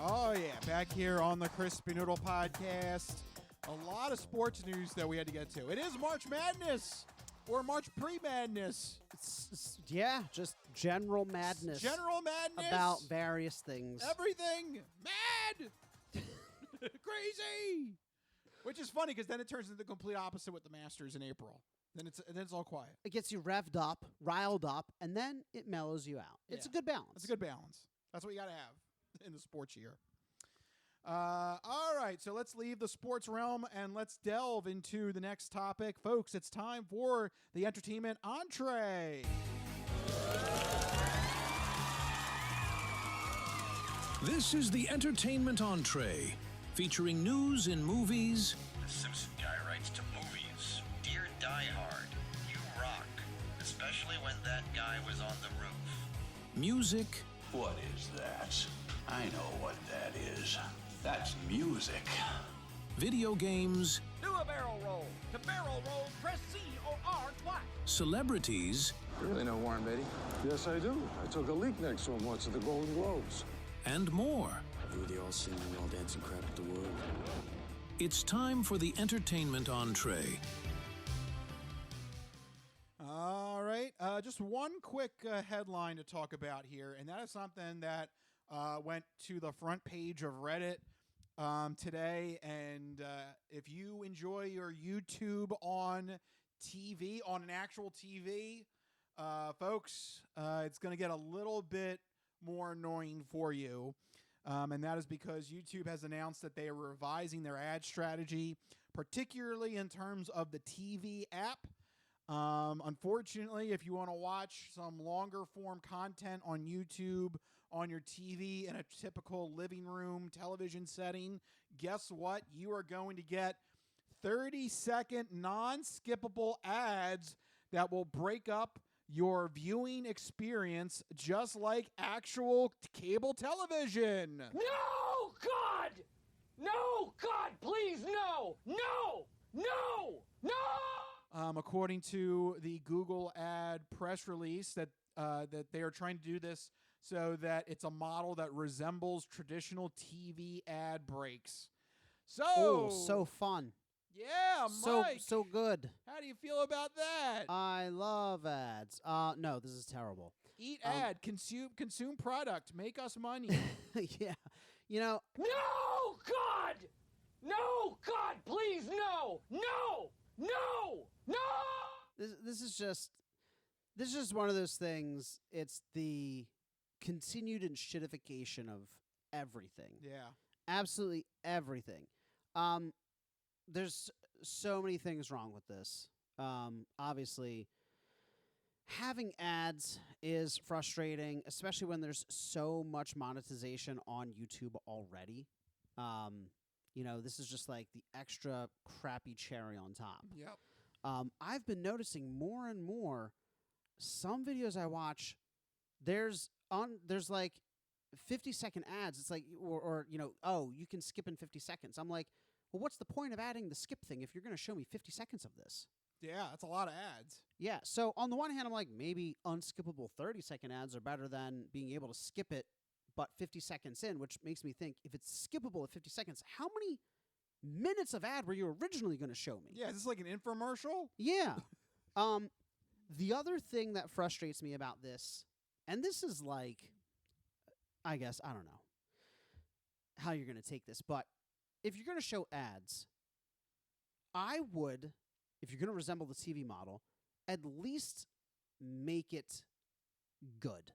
Oh, yeah. Back here on the Crispy Noodle Podcast. A lot of sports news that we had to get to. It is March Madness or March Pre-Madness. Yeah, just general madness. General madness. About various things. Everything. Mad. Crazy. Which is funny because then it turns into the complete opposite with the Masters in April. Then it's all quiet. It gets you revved up, riled up, and then it mellows you out. It's a good balance. It's a good balance. That's what you got to have in the sports year. All right, so let's leave the sports realm and let's delve into the next topic. Folks, it's time for the entertainment entree. This is the entertainment entree, featuring news in movies. The Simpson guy writes to movies. Dear Die Hard, you rock. Especially when that guy was on the roof. Music. What is that? I know what that is. That's music. Video games. Do a barrel roll. To barrel roll, press C or R twice. Celebrities. You really know Warren Beatty? Yes, I do. I took a leak next to him once at the Golden Globes. And more. We were the all singing, all dancing crowd at the world. It's time for the entertainment entree. All right, just one quick headline to talk about here, and that is something that went to the front page of Reddit today. And if you enjoy your YouTube on TV, on an actual TV, folks, it's going to get a little bit more annoying for you. And that is because YouTube has announced that they are revising their ad strategy, particularly in terms of the TV app. Unfortunately, if you want to watch some longer form content on YouTube on your TV in a typical living room television setting, guess what? You are going to get 30-second non-skippable ads that will break up your viewing experience just like actual cable television. No, God! No, God, please, no! No! No! No! According to the Google ad press release, that they are trying to do this so that it's a model that resembles traditional TV ad breaks. So fun. Yeah, Mike. So good. How do you feel about that? I love ads. No, this is terrible. Eat ad, consume product, make us money. Yeah. You know. No, God! No, God, please, no! No! No! No! This is just one of those things. It's the continued shittification of everything. Yeah. Absolutely everything. There's so many things wrong with this. Obviously, having ads is frustrating, especially when there's so much monetization on YouTube already. This is just like the extra crappy cherry on top. Yep. I've been noticing more and more some videos I watch, there's like 50-second ads. It's like, you can skip in 50 seconds. I'm like, well, what's the point of adding the skip thing if you're going to show me 50 seconds of this? Yeah, that's a lot of ads. Yeah, so on the one hand, I'm like, maybe unskippable 30-second ads are better than being able to skip it, but 50 seconds in, which makes me think, if it's skippable at 50 seconds, how many minutes of ad were you originally going to show me? Yeah, is this like an infomercial? Yeah. The other thing that frustrates me about this, and this is like, I guess, I don't know how you're going to take this, but if you're going to show ads, I would, if you're going to resemble the TV model, at least make it good.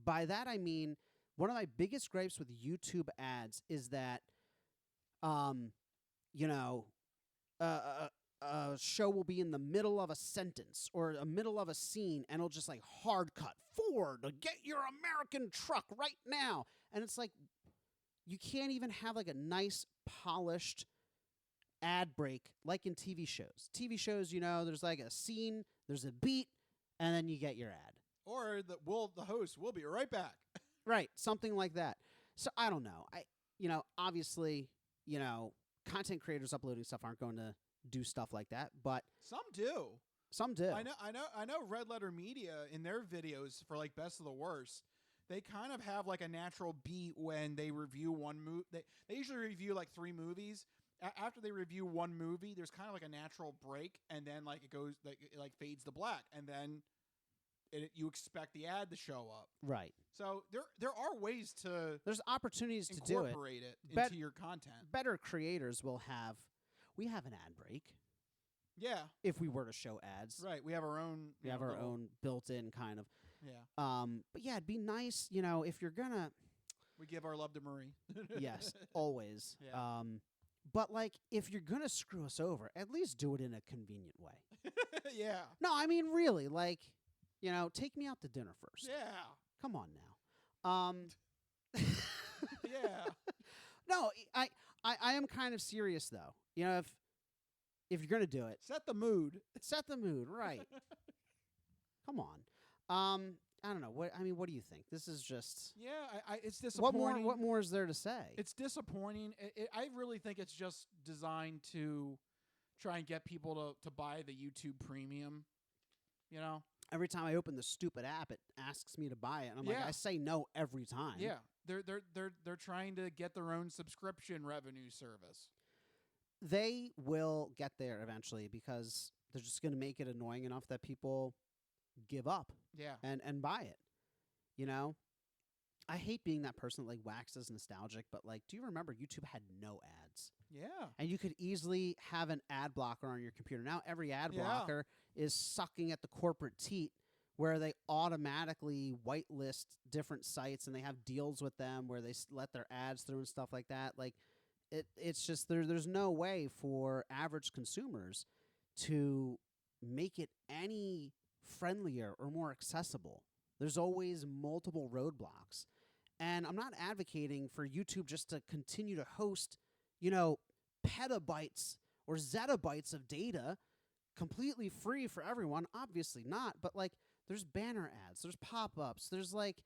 By that I mean, one of my biggest gripes with YouTube ads is that, a show will be in the middle of a sentence or a middle of a scene, and it'll just like hard cut forward to get your American truck right now. And it's like, you can't even have like a nice polished ad break like in TV shows. TV shows, there's like a scene, there's a beat, and then you get your ad. Or the host will be right back. Right, something like that. So I don't know. Obviously, content creators uploading stuff aren't going to do stuff like that, but some do. Some do. I know Red Letter Media in their videos for like Best of the Worst, they kind of have like a natural beat when they review one movie. They usually review like 3 movies. After they review one movie, there's kind of like a natural break, and then like it goes like it fades to black, and then you expect the ad to show up. Right. So there are ways to there's opportunities to do it. Incorporate it into your content. Better creators will have. We have an ad break. Yeah. If we were to show ads. Right. We have our own. We have our own built-in kind of. Yeah. But yeah, it'd be nice, if you're gonna. We give our love to Marie. Yes, always. Yeah. But like, if you're gonna screw us over, at least do it in a convenient way. Yeah. No, I mean really, like, take me out to dinner first. Yeah. Come on now. Yeah. No, I am kind of serious though. If you're gonna do it, set the mood. Set the mood, right? Come on. I don't know. What do you think? This is just it's disappointing. What more is there to say? It's disappointing. I really think it's just designed to try and get people to buy the YouTube Premium. Every time I open the stupid app, it asks me to buy it, and I'm like, I say no every time. Yeah, they're trying to get their own subscription revenue service. They will get there eventually because they're just going to make it annoying enough that people give up. Yeah. And buy it. I hate being that person that like waxes nostalgic, but like, do you remember YouTube had no ads? Yeah. And you could easily have an ad blocker on your computer. Now every ad blocker is sucking at the corporate teat where they automatically whitelist different sites and they have deals with them where they let their ads through and stuff like that. Like it's just there's no way for average consumers to make it any friendlier or more accessible. There's always multiple roadblocks. And I'm not advocating for YouTube just to continue to host, petabytes or zettabytes of data, completely free for everyone. Obviously not, but like there's banner ads, there's pop-ups, there's like,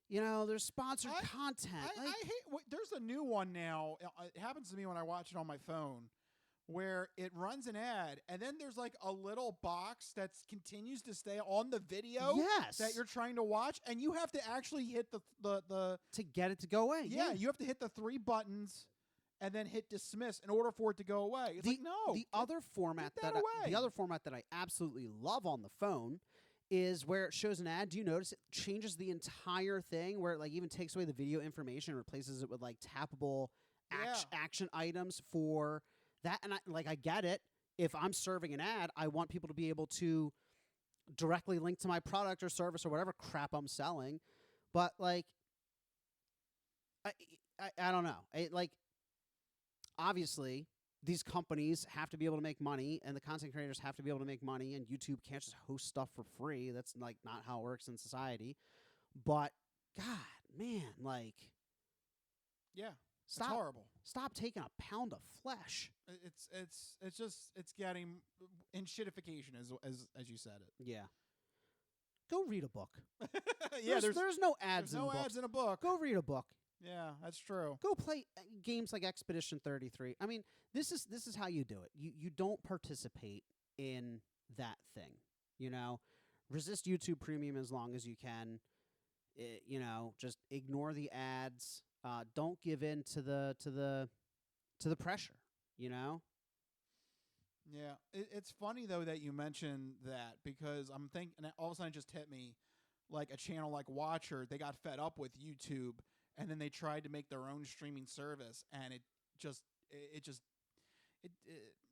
there's sponsored content. I hate. There's a new one now. It happens to me when I watch it on my phone, where it runs an ad, and then there's like a little box that continues to stay on the video that you're trying to watch, and you have to actually hit the to get it to go away. Yeah, you have to hit the 3 buttons and then hit dismiss in order for it to go away. It's the other format that I absolutely love on the phone is where it shows an ad. Do you notice it changes the entire thing, where it like even takes away the video information, replaces it with like tappable action items for that? And I get it. If I'm serving an ad, I want people to be able to directly link to my product or service or whatever crap I'm selling. But like, I don't know. Obviously, these companies have to be able to make money, and the content creators have to be able to make money, and YouTube can't just host stuff for free. That's like not how it works in society. But God, man, like, it's horrible. Stop taking a pound of flesh. It's getting in shitification as you said it. Yeah. Go read a book. There's no ads. There's no ads in a book. Go read a book. Yeah, that's true. Go play games like Expedition 33. I mean, this is how you do it. You don't participate in that thing. Resist YouTube Premium as long as you can. Just ignore the ads. Don't give in to the pressure. Yeah, it's funny though that you mentioned that, because I'm thinking, and all of a sudden it just hit me, like a channel like Watcher, they got fed up with YouTube. And then they tried to make their own streaming service, and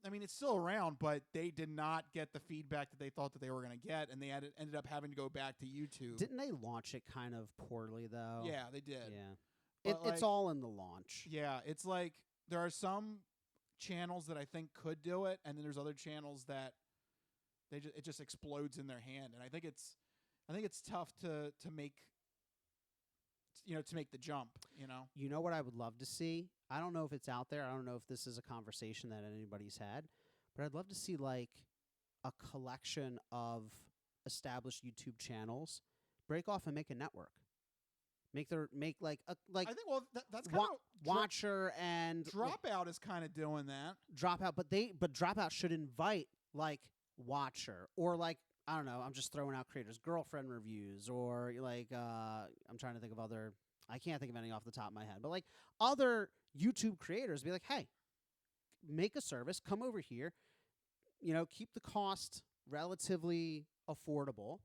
I mean, it's still around, but they did not get the feedback that they thought that they were going to get, and they ended up having to go back to YouTube. Didn't they launch it kind of poorly, though? Yeah, they did. Yeah. It's all in the launch. Yeah, it's like there are some channels that I think could do it, and then there's other channels that it just explodes in their hand, and I think it's tough to make the jump, You know what I would love to see? I don't know if it's out there. I don't know if this is a conversation that anybody's had, but I'd love to see like a collection of established YouTube channels break off and make a network. I think that's kind of Watcher and Dropout is kind of doing that. Dropout, but Dropout should invite like Watcher or like, I don't know, I'm just throwing out creators, girlfriend reviews, or like I'm trying to think of other, I can't think of any off the top of my head, but like other YouTube creators be like, hey, make a service, come over here, keep the cost relatively affordable,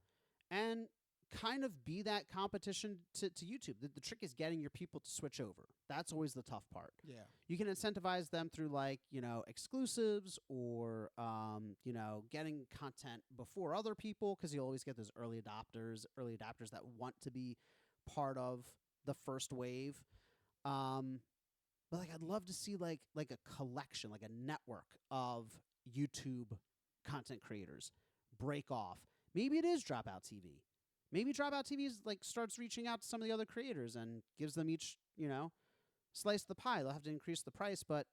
and kind of be that competition to YouTube. The trick is getting your people to switch over. That's always the tough part. Yeah. You can incentivize them through like, exclusives or, getting content before other people, because you'll always get those early adopters that want to be part of the first wave. But like, I'd love to see like a collection, like a network of YouTube content creators break off. Maybe it is Dropout TV. Maybe Dropout TV is like starts reaching out to some of the other creators and gives them each, slice of the pie. They'll have to increase the price, but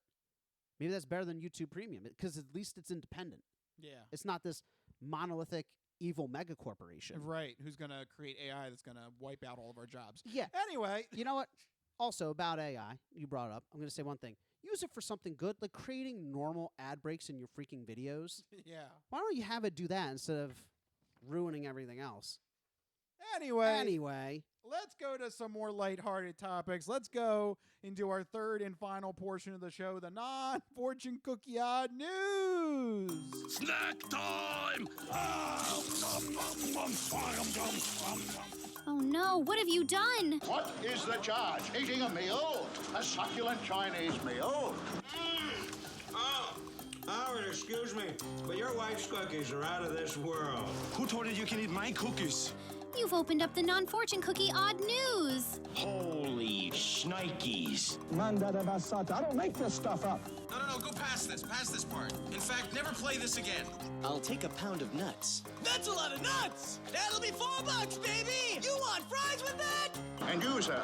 maybe that's better than YouTube Premium, because at least it's independent. Yeah. It's not this monolithic evil mega corporation. Right. Who's going to create AI that's going to wipe out all of our jobs. Yeah. Anyway. You know what? Also, about AI, you brought it up. I'm going to say one thing. Use it for something good, like creating normal ad breaks in your freaking videos. Yeah. Why don't you have it do that instead of ruining everything else? Anyway, let's go to some more lighthearted topics. Let's go into our third and final portion of the show, the non-fortune cookie odd news. Snack time! Oh no, what have you done? What is the charge? Eating a meal? A succulent Chinese meal? Oh, Howard, excuse me, but your wife's cookies are out of this world. Who told you you can eat my cookies? You've opened up the non-fortune cookie odd news. Holy shnikes. I don't make this stuff up. No, go past this part. In fact, never play this again. I'll take a pound of nuts. That's a lot of nuts! That'll be $4, baby! You want fries with that? And you, sir,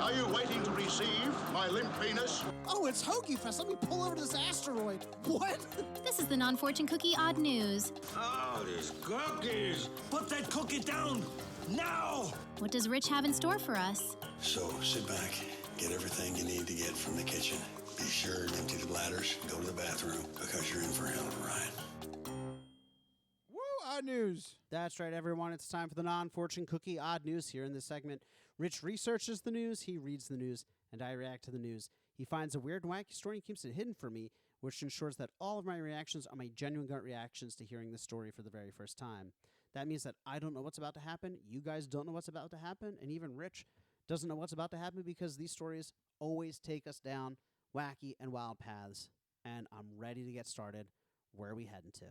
are you waiting to receive my limp penis? Oh, it's Hoagie Fest. Let me pull over to this asteroid. What? This is the Non-Fortune Cookie Odd News. Oh, these cookies! Put that cookie down now! What does Rich have in store for us? So, sit back, get everything you need to get from the kitchen. Be sure to empty the bladders, go to the bathroom, because you're in for a hell of a ride. Woo, odd news. That's right, everyone. It's time for the Non-Fortune Cookie Odd News here in this segment. Rich researches the news, he reads the news, and I react to the news. He finds a weird and wacky story and keeps it hidden from me, which ensures that all of my reactions are my genuine gut reactions to hearing the story for the very first time. That means that I don't know what's about to happen, you guys don't know what's about to happen, and even Rich doesn't know what's about to happen because these stories always take us down wacky and wild paths. And I'm ready to get started. Where are we heading to?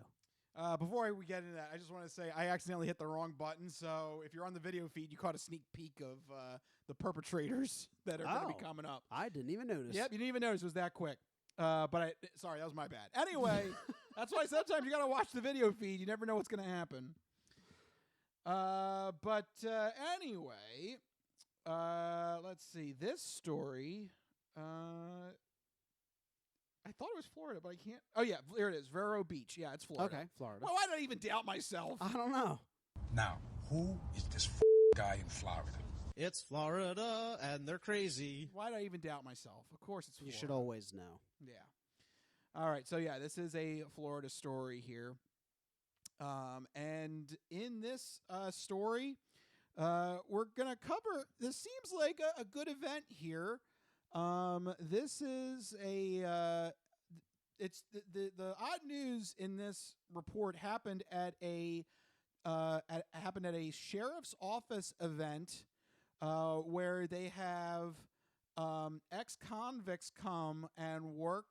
Before we get into that, I just want to say I accidentally hit the wrong button. So if you're on the video feed, you caught a sneak peek of the perpetrators that are going to be coming up. I didn't even notice. Yep, you didn't even notice it was that quick. Sorry, that was my bad. Anyway, that's why sometimes you got to watch the video feed. You never know what's going to happen. Anyway, let's see. This story, I thought it was Florida, but I can't. Oh, yeah, there it is. Vero Beach. Yeah, it's Florida. Okay, Florida. Well, why did I even doubt myself? I don't know. Now, who is this guy in Florida? It's Florida, and they're crazy. Why did I even doubt myself? Of course it's Florida. You should always know. Yeah. All right, so yeah, this is a Florida story here. And in this story, we're going to cover, this seems like a good event here. This is it's the odd news in this report happened at a sheriff's office event, where they have, ex-convicts come and work,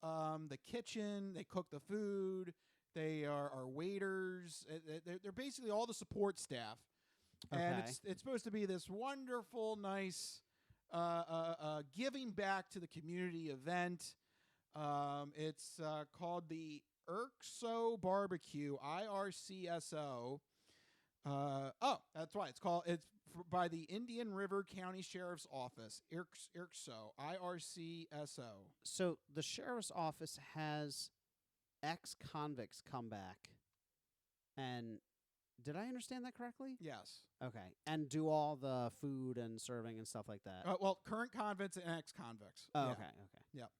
the kitchen. They cook the food. They are waiters. They're basically all the support staff. Okay. And it's supposed to be this wonderful, nice, giving back to the community event. It's called the IRCSO Barbecue, IRCSO. That's why it's called. It's by the Indian River County Sheriff's Office, IRCSO, IRCSO. So the sheriff's office has ex-convicts come back, and did I understand that correctly? Yes. Okay, and do all the food and serving and stuff like that. Well, current convicts and ex-convicts. Oh, yeah. Okay. Yep.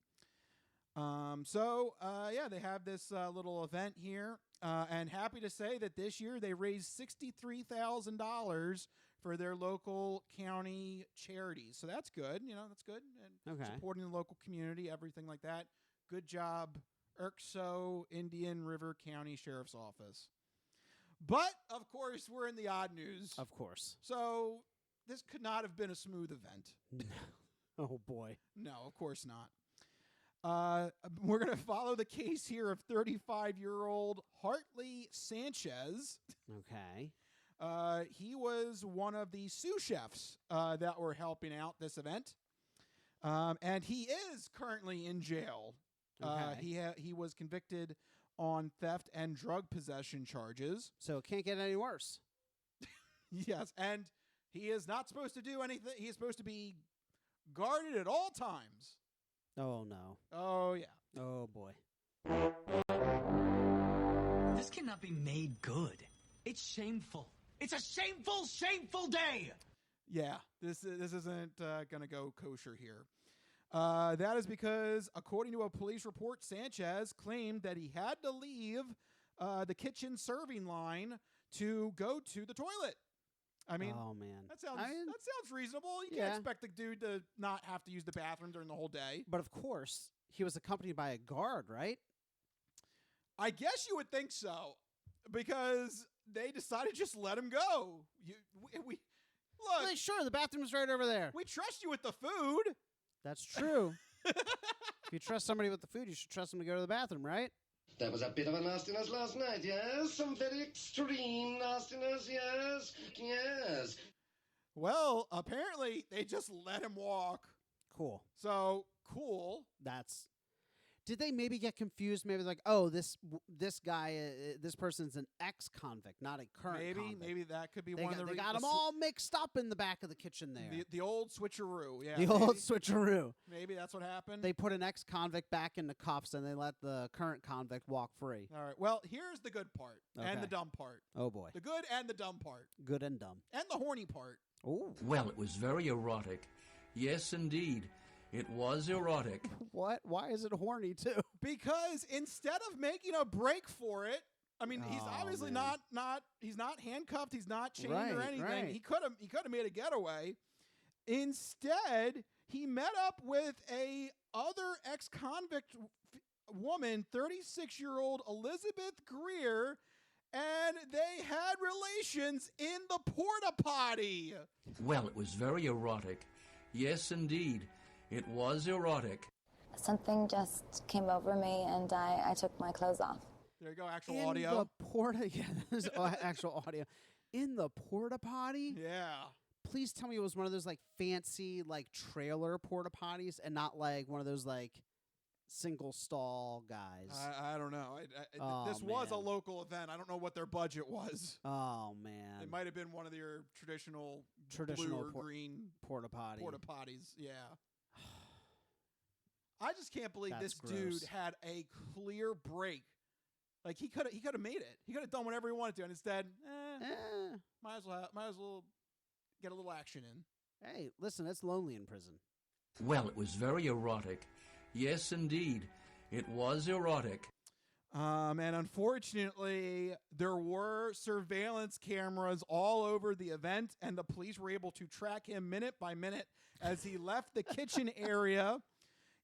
They have this little event here, and happy to say that this year they raised $63,000 for their local county charities. So that's good. That's good. And supporting the local community, everything like that. Good job, IRCSO, Indian River County Sheriff's Office. But, of course, we're in the odd news. Of course. So this could not have been a smooth event. Oh, boy. No, of course not. We're going to follow the case here of 35-year-old Hartley Sanchez. Okay. He was one of the sous chefs that were helping out this event. And he is currently in jail. Okay. He was convicted on theft and drug possession charges. So it can't get any worse. Yes, and he is not supposed to do anything. He is supposed to be guarded at all times. Oh, no. Oh, yeah. Oh, boy. This cannot be made good. It's shameful. It's a shameful, shameful day. Yeah, this isn't going to go kosher here. That is because, according to a police report, Sanchez claimed that he had to leave the kitchen serving line to go to the toilet. I mean, oh, man. That sounds reasonable. You can't expect the dude to not have to use the bathroom during the whole day. But, of course, he was accompanied by a guard, right? I guess you would think so, because they decided to just let him go. Look, sure, the bathroom's right over there. We trust you with the food. That's true. If you trust somebody with the food, you should trust them to go to the bathroom, right? There was a bit of a nastiness last night, yes? Some very extreme nastiness, yes? Yes. Well, apparently they just let him walk. Cool. So, cool. Did they maybe get confused? Maybe like, oh, this guy, this person's an ex-convict, not a current convict. Maybe that could be one of the They got them all mixed up in the back of the kitchen there. The old switcheroo, yeah. The old switcheroo. Maybe that's what happened. They put an ex-convict back into cuffs, and they let the current convict walk free. All right. Well, here's the good part and the dumb part. Oh, boy. The good and the dumb part. Good and dumb. And the horny part. Ooh. Well, it was very erotic. Yes, indeed. It was erotic. What? Why is it horny, too? Because instead of making a break for it, I mean, he's obviously not he's not handcuffed, he's not chained or anything. Right. He could have made a getaway. Instead, he met up with a other ex-convict woman, 36-year-old Elizabeth Greer, and they had relations in the porta potty. Well, it was very erotic. Yes, indeed. It was erotic. Something just came over me, and I took my clothes off. There you go, actual in audio. In the porta, yeah, there's actual audio. In the porta potty? Yeah. Please tell me it was one of those, like, fancy, like, trailer porta potties and not, like, one of those, like, single stall guys. I don't know. This was a local event. I don't know what their budget was. Oh, man. It might have been one of your traditional blue or green porta potties. Yeah. I just can't believe That's this gross. dude had a clear break. Like he could have made it. He could have done whatever he wanted to, and instead, might as well get a little action in. Hey, listen, it's lonely in prison. Well, it was very erotic. Yes, indeed. It was erotic. And unfortunately, there were surveillance cameras all over the event, and the police were able to track him minute by minute as he left the kitchen area,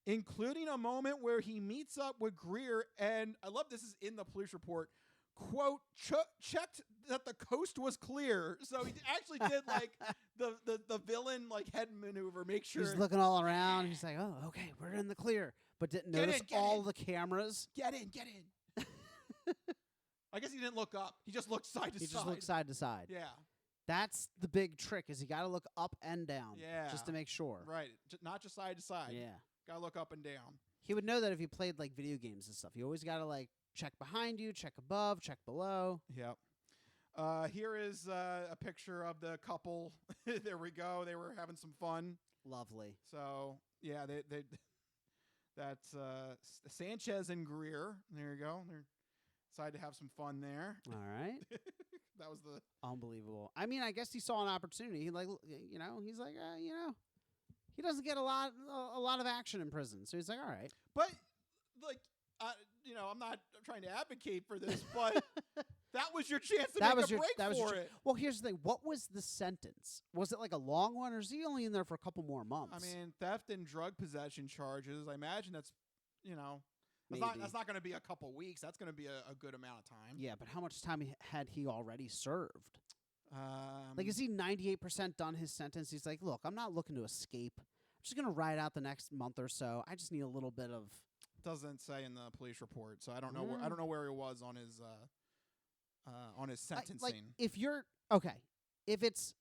including a moment where he meets up with Greer. And I love this is in the police report. Quote, checked that the coast was clear. So he actually did like the villain like head maneuver, make sure. He's looking all around. He's like, oh, okay, we're in the clear. But didn't notice all the cameras. Get in. I guess he didn't look up. He just looked side to side. He just looked side to side. Yeah. That's the big trick is you got to look up and down. Yeah. Just to make sure. Right. Not just side to side. Yeah. Got to look up and down. He would know that if he played like video games and stuff. You always got to like check behind you, check above, check below. Yep. Here is a picture of the couple. There we go. They were having some fun. Lovely. So, yeah, that's Sanchez and Greer. There you go. They're decided to have some fun there. All right. That was the unbelievable. I mean, I guess he saw an opportunity. He's like, he doesn't get a lot of action in prison. So he's like, all right. But like, I'm not trying to advocate for this, but that was your chance to make a break for it. Well, here's the thing. What was the sentence? Was it like a long one, or is he only in there for a couple more months? I mean, theft and drug possession charges. I imagine that's not going to be a couple weeks. That's going to be a good amount of time. Yeah, but how much time had he already served? Like, is he 98% done his sentence? He's like, look, I'm not looking to escape. I'm just going to ride out the next month or so. I just need a little bit of... Doesn't say in the police report, so I don't know. I don't know where he was on his sentencing. Like if it's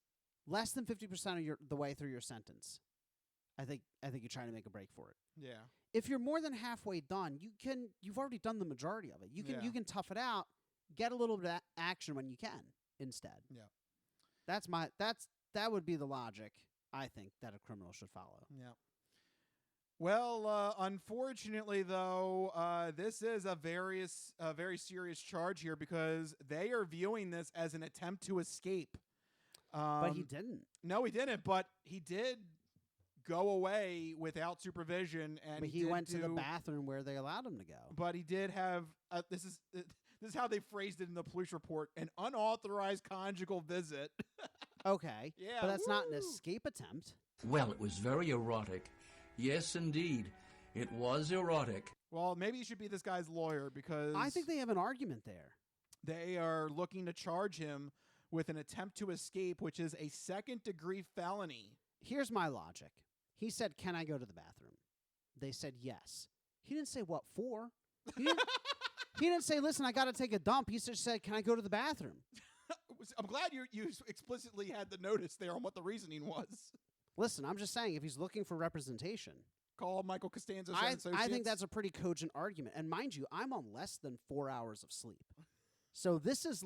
less than 50% of the way through your sentence, I think you're trying to make a break for it. Yeah. If you're more than halfway done, you've already done the majority of it. You can tough it out, get a little bit of action when you can instead. Yeah. That would be the logic I think that a criminal should follow. Yeah. Well, unfortunately, though, this is a very serious charge here because they are viewing this as an attempt to escape. But he didn't. No, he didn't. But he did go away without supervision, and he went to the bathroom where they allowed him to go. But he did have this is how they phrased it in the police report: an unauthorized conjugal visit. Okay. Yeah, but that's not an escape attempt. Well, it was very erotic. Yes, indeed. It was erotic. Well, maybe you should be this guy's lawyer because... I think they have an argument there. They are looking to charge him with an attempt to escape, which is a second-degree felony. Here's my logic. He said, can I go to the bathroom? They said yes. He didn't say what for. He didn't say, listen, I got to take a dump. He just said, can I go to the bathroom? I'm glad you explicitly had the notice there on what the reasoning was. Listen, I'm just saying, if he's looking for representation, call Michael Costanzo. I think that's a pretty cogent argument. And mind you, I'm on less than 4 hours of sleep. So this is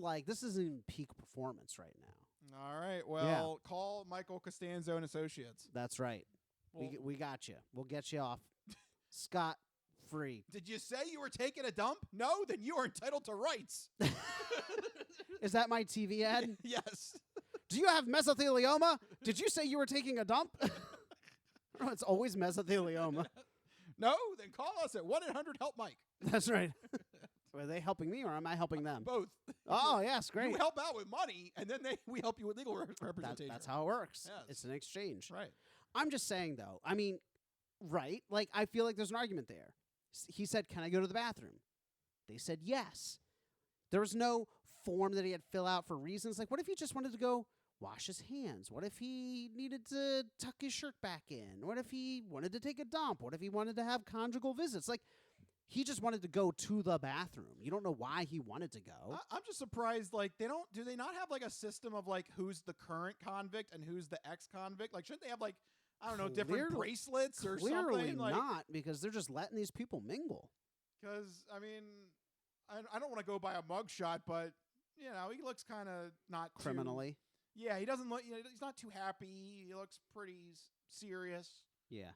in peak performance right now. All right. Well, call Michael Costanzo and Associates. That's right. Well, we got you. We'll get you off scot-free. Did you say you were taking a dump? No? Then you are entitled to rights. Is that my TV ad? Yes. Do you have mesothelioma? Did you say you were taking a dump? Oh, it's always mesothelioma. No? Then call us at 1-800-HELP-MIKE. That's right. Are they helping me or am I helping them? Both. Oh, yes, great. You help out with money, and then we help you with legal representation. That's how it works. Yes. It's an exchange. Right. I'm just saying, though, I mean, right? Like, I feel like there's an argument there. He said, can I go to the bathroom? They said yes. There was no form that he had to fill out for reasons. Like, what if he just wanted to go wash his hands? What if he needed to tuck his shirt back in? What if he wanted to take a dump? What if he wanted to have conjugal visits? Like, he just wanted to go to the bathroom. You don't know why he wanted to go. I'm just surprised, like, do they not have, like, a system of, like, who's the current convict and who's the ex-convict? Like, shouldn't they have, like, I don't know, different bracelets or something? Clearly like, not, because they're just letting these people mingle. Because, I mean, I don't want to go by a mugshot, but, you know, he looks kind of not criminally. Yeah, he doesn't look, he's not too happy. He looks pretty serious. Yeah.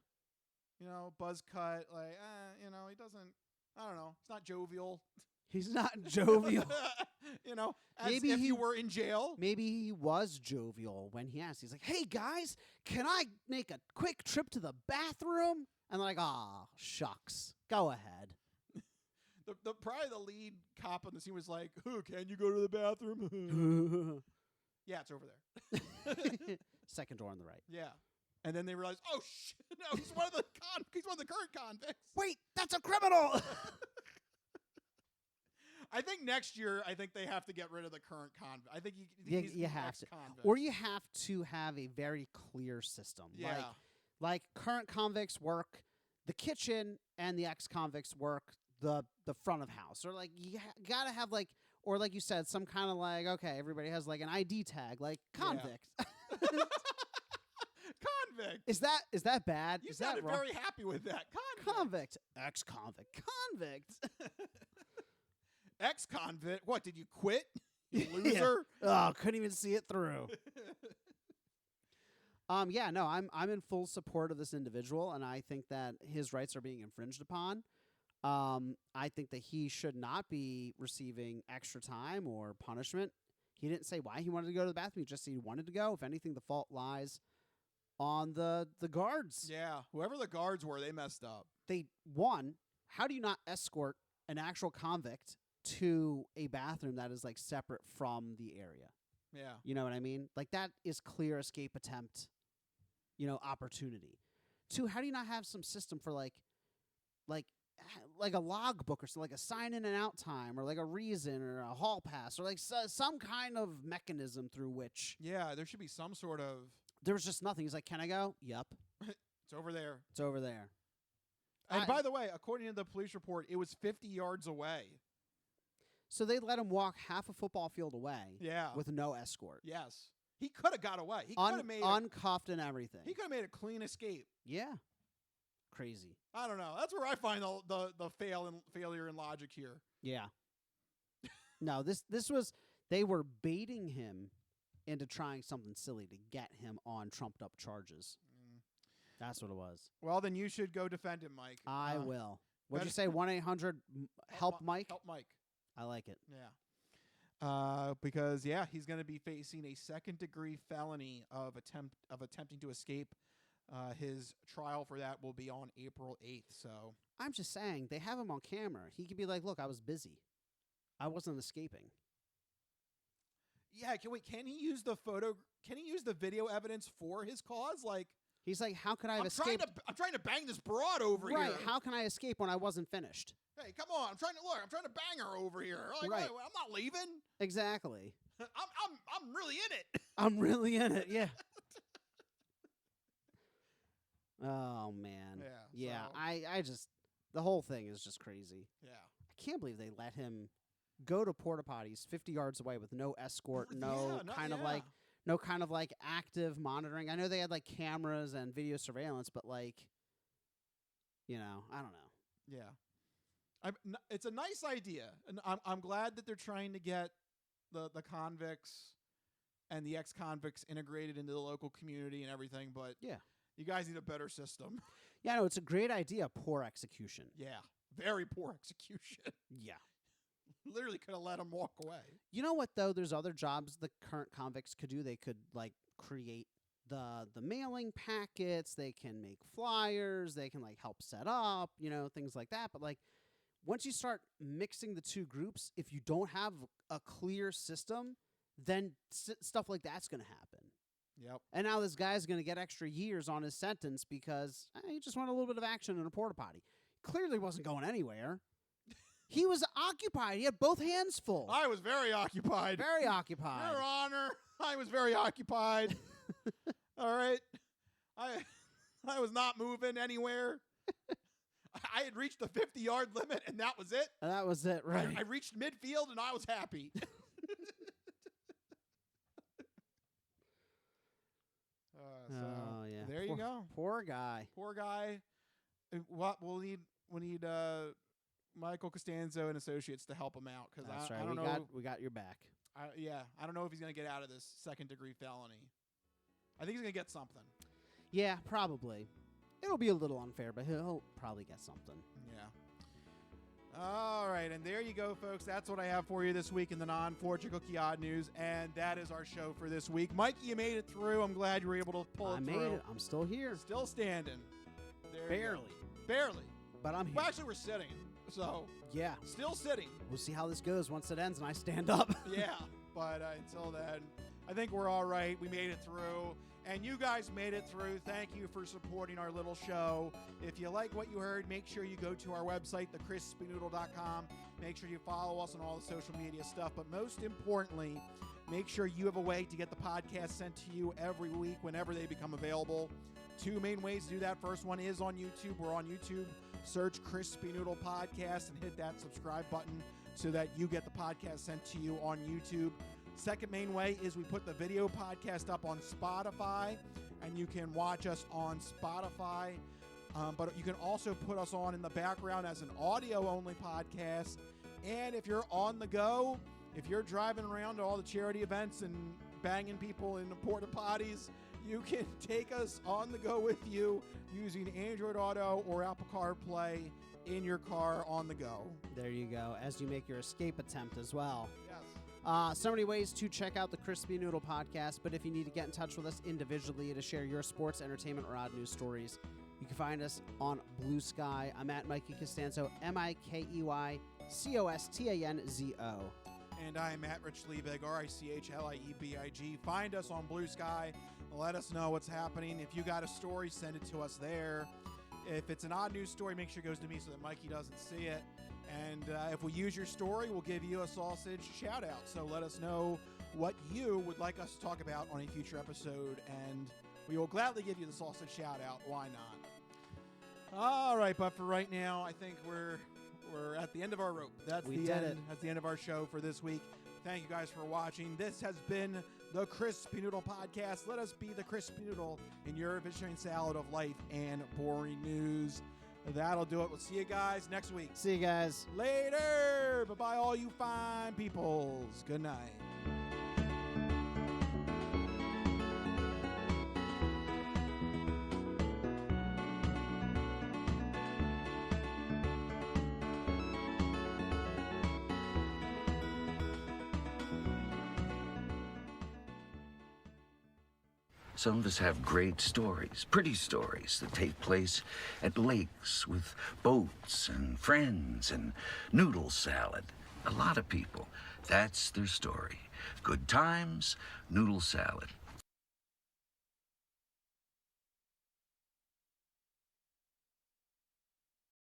You know, buzz cut, like, you know, he doesn't, I don't know, he's not jovial. He's not jovial. You know, maybe if you were in jail. Maybe he was jovial when he asked. He's like, hey, guys, can I make a quick trip to the bathroom? And they're like, ah, shucks. Go ahead. Probably the lead cop on the scene was like, can you go to the bathroom? Yeah, it's over there. Second door on the right. Yeah. And then they realized, oh, shit, no, he's one of the current convicts. Wait, that's a criminal. I think next year, they have to get rid of the current convict. I think you have to. Or you have to have a very clear system. Yeah. Like current convicts work the kitchen and the ex-convicts work the front of house. Or like you got to have like, or like you said, some kind of like, okay, everybody has like an ID tag, like convict. Yeah. Convict. Is that bad? You sounded very happy with that. Convict. Ex-convict. Convict. Ex-convict? What, did you quit? You loser? Yeah. Oh, couldn't even see it through. Yeah, no, I'm in full support of this individual, and I think that his rights are being infringed upon. I think that he should not be receiving extra time or punishment. He didn't say why he wanted to go to the bathroom. He just said he wanted to go. If anything, the fault lies on the guards. Yeah, whoever the guards were, they messed up. How do you not escort an actual convict to a bathroom that is like separate from the area? Yeah. You know what I mean? Like that is clear escape attempt, opportunity. Two, how do you not have some system for like a logbook or something, like a sign in and out time or like a reason or a hall pass or like some kind of mechanism through which. Yeah, there should be some sort of. There was just nothing. He's like, can I go? Yup. It's over there. It's over there. And by the way, according to the police report, it was 50 yards away. So they let him walk half a football field away. Yeah. With no escort. Yes. He could have got away. He could have made uncuffed and everything. He could have made a clean escape. Yeah. Crazy. I don't know. That's where I find the failure in logic here. Yeah. No, this was, they were baiting him into trying something silly to get him on trumped up charges. That's what it was. Well, then you should go defend him, Mike. I will. What'd you say? 1-800-HELP-MIKE? Help Mike. I like it. Yeah. Because he's going to be facing a second-degree felony of attempting to escape. His trial for that will be on April 8th. So I'm just saying, they have him on camera. He could be like, "Look, I was busy. I wasn't escaping." Yeah. Can he use the photo? Can he use the video evidence for his cause? Like he's like, "How can I have escaped? I'm trying to bang this broad over here. Right? How can I escape when I wasn't finished?" Hey, come on! I'm trying to bang her over here. Like, right. I'm not leaving. Exactly. I'm really in it. I'm really in it. Yeah. Oh man. Yeah. Yeah. So. I just the whole thing is just crazy. Yeah. I can't believe they let him go to porta potties 50 yards away with no escort, no kind of like active monitoring. I know they had like cameras and video surveillance, but like, I don't know. Yeah. It's a nice idea, and I'm glad that they're trying to get the convicts and the ex-convicts integrated into the local community and everything, but yeah, you guys need a better system. Yeah, no, it's a great idea. Poor execution. Yeah, very poor execution. Yeah. Literally could have let them walk away. You know what, though? There's other jobs the current convicts could do. They could, like, create the mailing packets. They can make flyers. They can, like, help set up, things like that. But, like, once you start mixing the two groups, if you don't have a clear system, then stuff like that's going to happen. Yep. And now this guy's going to get extra years on his sentence because he just wanted a little bit of action in a porta potty. Clearly wasn't going anywhere. He was occupied. He had both hands full. I was very occupied. Very occupied. Your Honor, I was very occupied. All right. I was not moving anywhere. I had reached the 50-yard limit, and that was it. That was it, right. I reached midfield, and I was happy. Oh, yeah. There you go. Poor guy. Poor guy. What we'll need Michael Costanzo and Associates to help him out, because I don't know. We got your back. I don't know if he's going to get out of this second-degree felony. I think he's going to get something. Yeah, probably. It'll be a little unfair, but he'll probably get something. Yeah. All right, and there you go, folks. That's what I have for you this week in the Non-Fortune Cookie Odd News, and that is our show for this week. Mike, you made it through. I'm glad you were able to pull it through. I made it. I'm still here. Still standing. Barely. But I'm here. Well, actually, we're sitting, so yeah. Still sitting. We'll see how this goes once it ends and I stand up. Yeah, but until then, I think we're all right. We made it through. And you guys made it through. Thank you for supporting our little show. If you like what you heard, make sure you go to our website, thecrispynoodle.com. Make sure you follow us on all the social media stuff. But most importantly, make sure you have a way to get the podcast sent to you every week whenever they become available. Two main ways to do that. First one is on YouTube. We're on YouTube. Search Crispy Noodle Podcast and hit that subscribe button so that you get the podcast sent to you on YouTube. Second main way is we put the video podcast up on Spotify, and you can watch us on Spotify. But you can also put us on in the background as an audio-only podcast. And if you're on the go, if you're driving around to all the charity events and banging people in the porta potties, you can take us on the go with you using Android Auto or Apple CarPlay in your car on the go. There you go, as you make your escape attempt as well. Yes. So many ways to check out the Crispy Noodle Podcast, but if you need to get in touch with us individually to share your sports, entertainment, or odd news stories, you can find us on Blue Sky. I'm at Mikey Costanzo, MikeyCostanzo. And I'm at Rich Liebig, RichLiebig. Find us on Blue Sky. Let us know what's happening. If you got a story, send it to us there. If it's an odd news story, make sure it goes to me so that Mikey doesn't see it. And if we use your story, we'll give you a sausage shout out. So let us know what you would like us to talk about on a future episode, and we will gladly give you the sausage shout out. Why not? All right, but for right now, I think we're at the end of our rope. That's the end. That's the end of our show for this week. Thank you guys for watching. This has been the Crispy Noodle Podcast. Let us be the Crispy Noodle in your vegetarian salad of life and boring news. That'll do it. We'll see you guys next week. See you guys. Later. Bye-bye, all you fine peoples. Good night. Some of us have great stories, pretty stories that take place at lakes with boats and friends and noodle salad. A lot of people, that's their story. Good times, noodle salad.